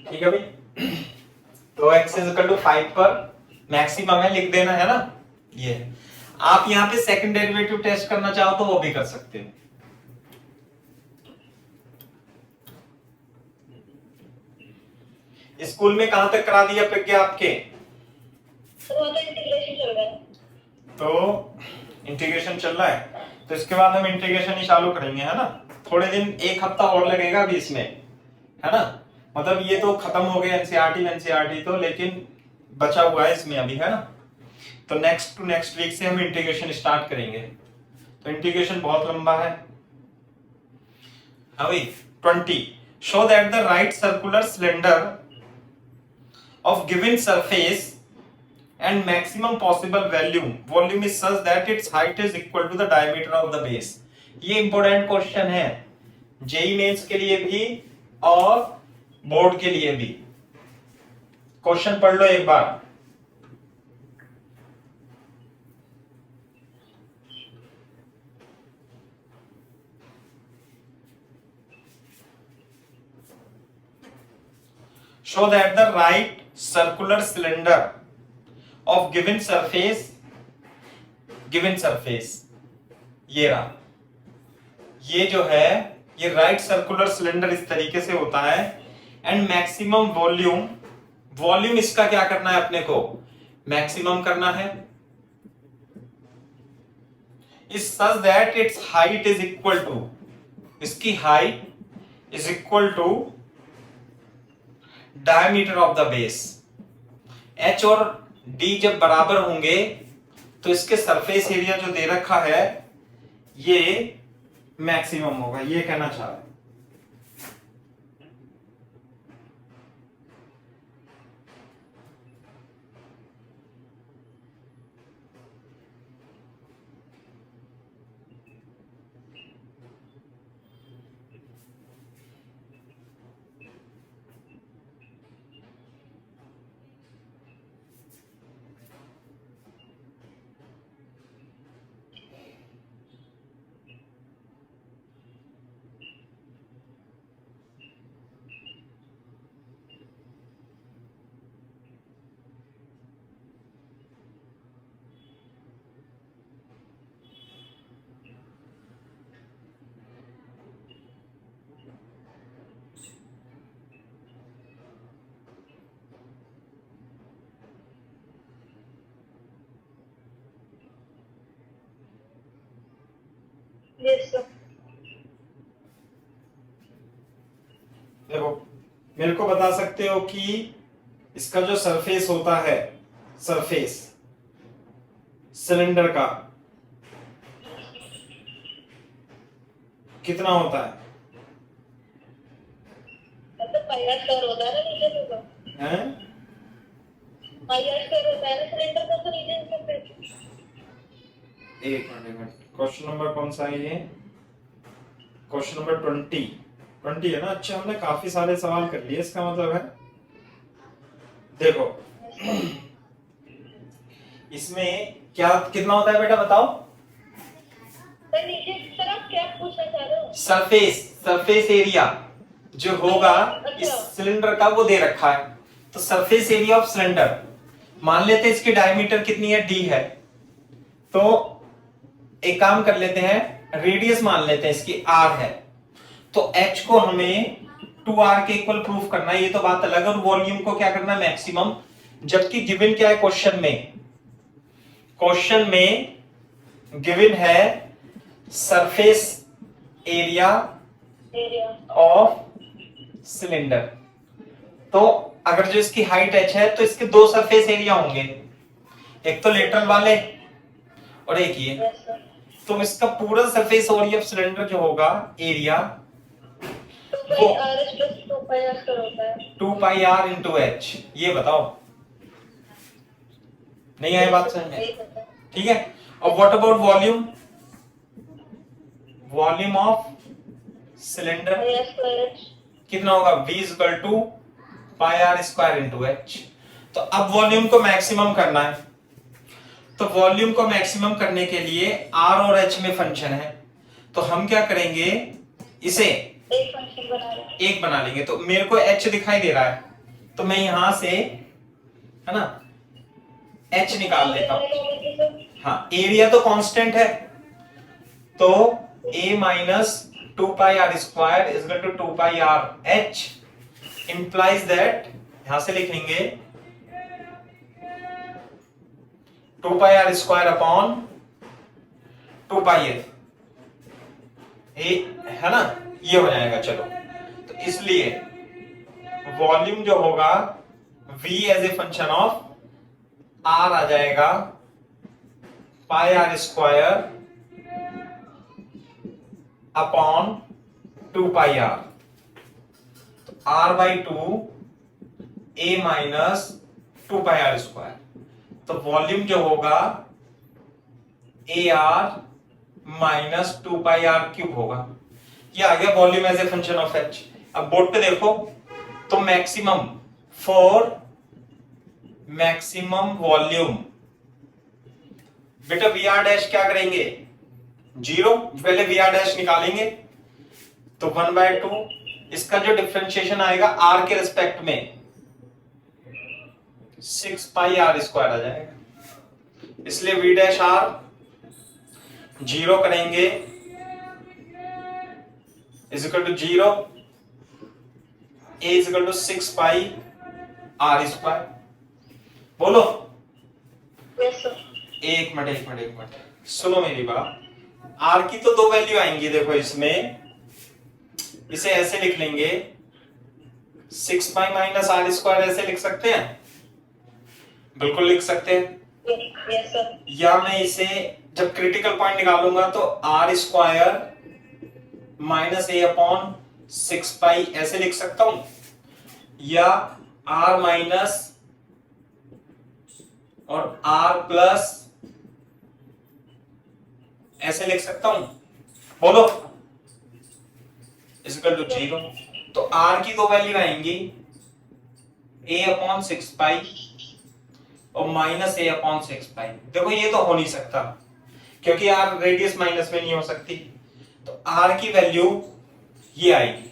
ठीक है भाई, तो x इज इक्वल टू 5 पर मैक्सिमम है, लिख देना है ना। ये आप यहाँ पे सेकंड डेरिवेटिव टेस्ट करना चाहो तो वो भी कर सकते हो। स्कूल में कहां तक करा दिया प्रज्ञा आपके? तो इंटीग्रेशन चल रहा है। तो इंटीग्रेशन चल रहा है, तो इसके बाद हम इंटीग्रेशन ही चालू करेंगे, है ना? थोड़े दिन, एक हफ्ता और लगेगा अभी इसमें, है ना? मतलब ये तो खत्म हो गया एनसीईआरटी तो, लेकिन बचा हुआ है इसमें अभी, है ना? तो नेक्स्ट टू नेक्स्ट वीक से हम इंटीग्रेशन स्टार्ट करेंगे। तो इंटीग्रेशन बहुत लंबा है। अभी 20 show that the right circular cylinder of given surface and maximum possible volume is such that its height is equal to the diameter of the base। ये important question है JEE mains के लिए भी और बोर्ड के लिए भी। Question पढ़ लो एक बार। Show that the right circular cylinder of given surface, ये रहा, ये जो है ये राइट सर्कुलर सिलेंडर इस तरीके से होता है, एंड मैक्सिमम वॉल्यूम इसका क्या करना है, अपने को मैक्सिमम करना है, is such that its height is equal to, इसकी height is equal to diameter of the base. H और D जब बराबर होंगे तो इसके सरफेस एरिया जो दे रखा है ये मैक्सिमम होगा, ये कहना चाह रहे हैं। Yes sir. देखो मेरे को बता सकते हो कि इसका जो सरफेस होता है, सरफेस सिलेंडर का कितना होता है? मतलब पाई आर स्क्वायर होता है ना नीचे का, हैं? पाई आर स्क्वायर होता है ना सिलेंडर का, तो नीचे सरफेस। एक मिनट, क्वेश्चन नंबर कौन सा है ये? क्वेश्चन नंबर 20 है ना। अच्छा हमने काफी सारे सवाल कर लिए, इसका मतलब है देखो इसमें क्या कितना होता है बेटा बताओ? सर नीचे की तरफ क्या पूछना चाह रहे हो? सरफेस एरिया जो होगा इस सिलेंडर का वो दे रखा है, तो सरफेस एरिया ऑफ सिलेंडर मान लेते हैं इसकी डायमीटर कितनी है, D है, तो एक काम कर लेते हैं, रेडियस मान लेते हैं इसकी R है, तो H को हमें 2R के इक्वल प्रूफ करना है, ये तो बात अलग है। और वॉल्यूम को क्या करना है, मैक्सिमम, जबकि गिवन क्या है क्वेश्चन में गिवन है सरफेस एरिया ऑफ सिलेंडर। तो अगर जो इसकी हाइट h है तो इसके दो सरफेस एरिया होंगे, एक तो लेटरल वाले और एक ये। Yes sir. तो इसका पूरा सरफेस एरिया ऑफ सिलेंडर जो होगा एरिया तो pi r plus 2 pi are square होता है 2 पाई r इंटू एच। ये बताओ, नहीं आए बात समझ में? ठीक है। और what about volume of cylinder pi are square कितना होगा, v equal to pi are square into H. तो अब वॉल्यूम को मैक्सिमम करना है, तो वॉल्यूम को मैक्सिमम करने के लिए r और h में फंक्शन है, तो हम क्या करेंगे, इसे एक फंक्शन बना रहे हैं। एक बना लेंगे। तो मेरे को h दिखाई दे रहा है, तो मैं यहां से है ना h निकाल लेता हूं। हाँ, एरिया तो कांस्टेंट है, तो a minus 2 pi are square is equal to 2 pi r h implies that, यहां से लिखेंगे 2 pi are square upon 2 pi l, है ना, ये हो जाएगा। चलो, तो इसलिए वॉल्यूम जो होगा v as a function of r आ जाएगा pi are square upon 2 pi r, तो r by 2 a minus 2 pi are square. तो वॉल्यूम जो होगा a r minus 2 pi r cube होगा। ये आ गया volume as a function of h. अब बोर्ड पे देखो, तो मैक्सिमम वॉल्यूम बेटा वी आर डैश क्या करेंगे, 0, पहले वी आर डैश निकालेंगे, तो 1/2 इसका जो डिफरेंशिएशन आएगा r के रिस्पेक्ट में 6 पाई आर स्क्वायर आ जाएगा। इसलिए वी डैश आर 0 करेंगे is equal to 0, a is equal to 6 pi are square. बोलो। Yes sir. एक मिनट सुनो मेरी बात। आर की तो दो वैल्यू आएंगी, देखो इसमें इसे ऐसे लिख लेंगे 6 पाई माइनस आर स्क्वायर, ऐसे लिख सकते हैं, बिल्कुल लिख सकते हैं। Yes sir. या मैं इसे जब क्रिटिकल पॉइंट निकालूंगा तो R square minus A upon 6 pi ऐसे लिख सकता हूं, या आर माइनस और आर प्लस ऐसे लिख सकता हूं। बोलो। Equal to 0। तो आर की दो वैल्यू आएंगी ए अपॉन 6 पाई और माइनस ए अपॉन 6 पाई। देखो ये तो हो नहीं सकता क्योंकि आर रेडियस माइनस में नहीं हो सकती, तो आर की वैल्यू ये आएगी।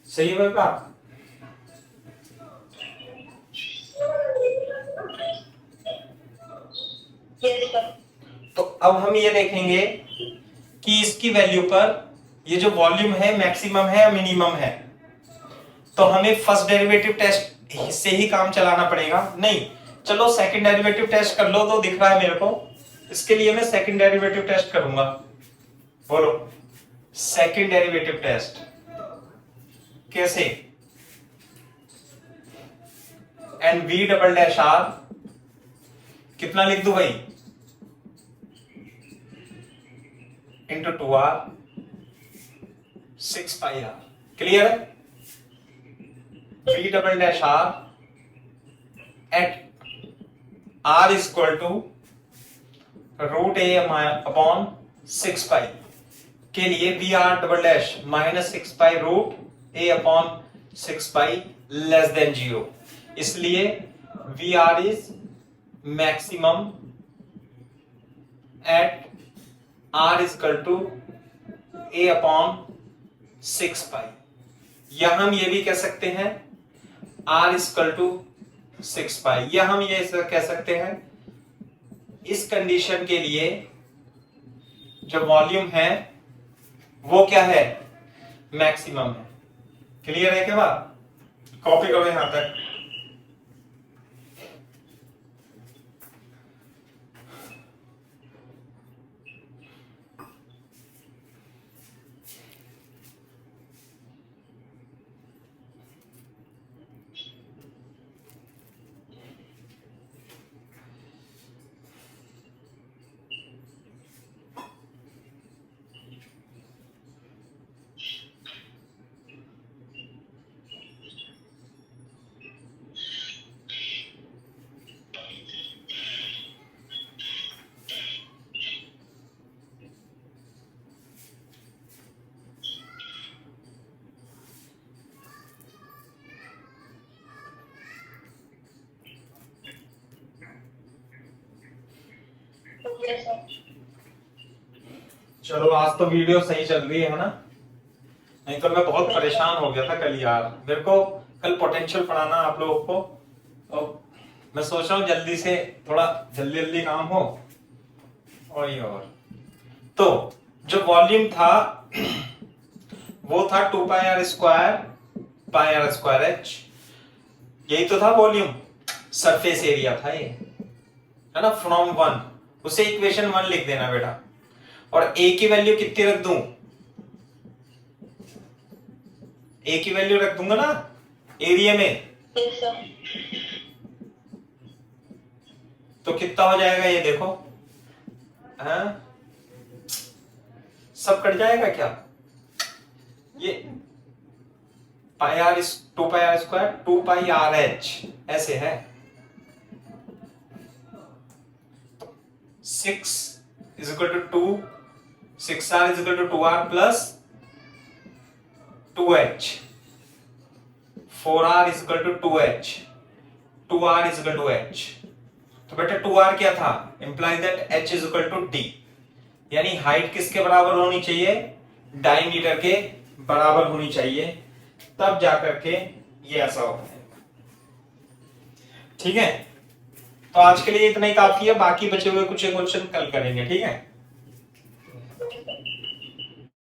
सही है बेटा? Yes sir. तो अब हम ये देखेंगे कि इसकी वैल्यू पर ये जो वॉल्यूम है मैक्सिमम है या मिनिमम है। तो हमें फर्स्ट डेरिवेटिव टेस्ट से ही काम चलाना पड़ेगा। नहीं, चलो सेकंड डेरिवेटिव टेस्ट कर लो, तो दिख रहा है मेरे को। इसके लिए मैं सेकंड डेरिवेटिव टेस्ट करूंगा। बोलो। सेकंड डेरिवेटिव टेस्ट कैसे? And v double dash r कितना लिख दू भाई? Into 2r 6 pi r. Clear है? V double dash r at r is equal to root a upon 6 pi के लिए v r double dash minus 6 pi root a upon 6 pi less than 0। इसलिए v r is maximum at r is equal to a upon 6 pi. या हम ये भी कह सकते हैं are is equal to 6 pi, या हम ये कह सकते हैं इस कंडीशन के लिए जो वॉल्यूम है वो क्या है? मैक्सिमम है। क्लियर है क्या बात? कॉपी करो यहां तक। Yes sir. चलो आज तो वीडियो सही चल रही है ना? नहीं तो मैं बहुत परेशान हो गया था कल यार। मेरे को कल पोटेंशियल पढ़ाना आप लोगों को, और मैं सोच रहा हूँ जल्दी से थोड़ा जल्दी जल्दी काम हो। और तो जो वॉल्यूम था वो था 2 पाई आर स्क्वायर एच। यही तो था वॉल्यूम, सरफेस एरिया था ये, है ना? फ्रॉम 1 उसे इक्वेशन 1 लिख देना बेटा। और ए की वैल्यू कितनी रख दूं? ए की वैल्यू रख दूंगा ना एरिया में, यस सर। तो कितना हो जाएगा ये देखो। हाँ? सब कट जाएगा क्या? ये pi r 2 pi are square 2 pi r h ऐसे है। 6 is equal to 2, 6r is equal to 2r plus 2h, 4r is equal to 2h, 2r is equal to h। तो बेटा 2r क्या था? Implies that h is equal to d। यानी height किसके बराबर होनी चाहिए, डायमीटर के बराबर होनी चाहिए, तब जाकर के ये ऐसा होता है। ठीक है, तो आज के लिए इतना ही काफी है, बाकी बचे हुए कुछ क्वेश्चन कल करेंगे। ठीक है।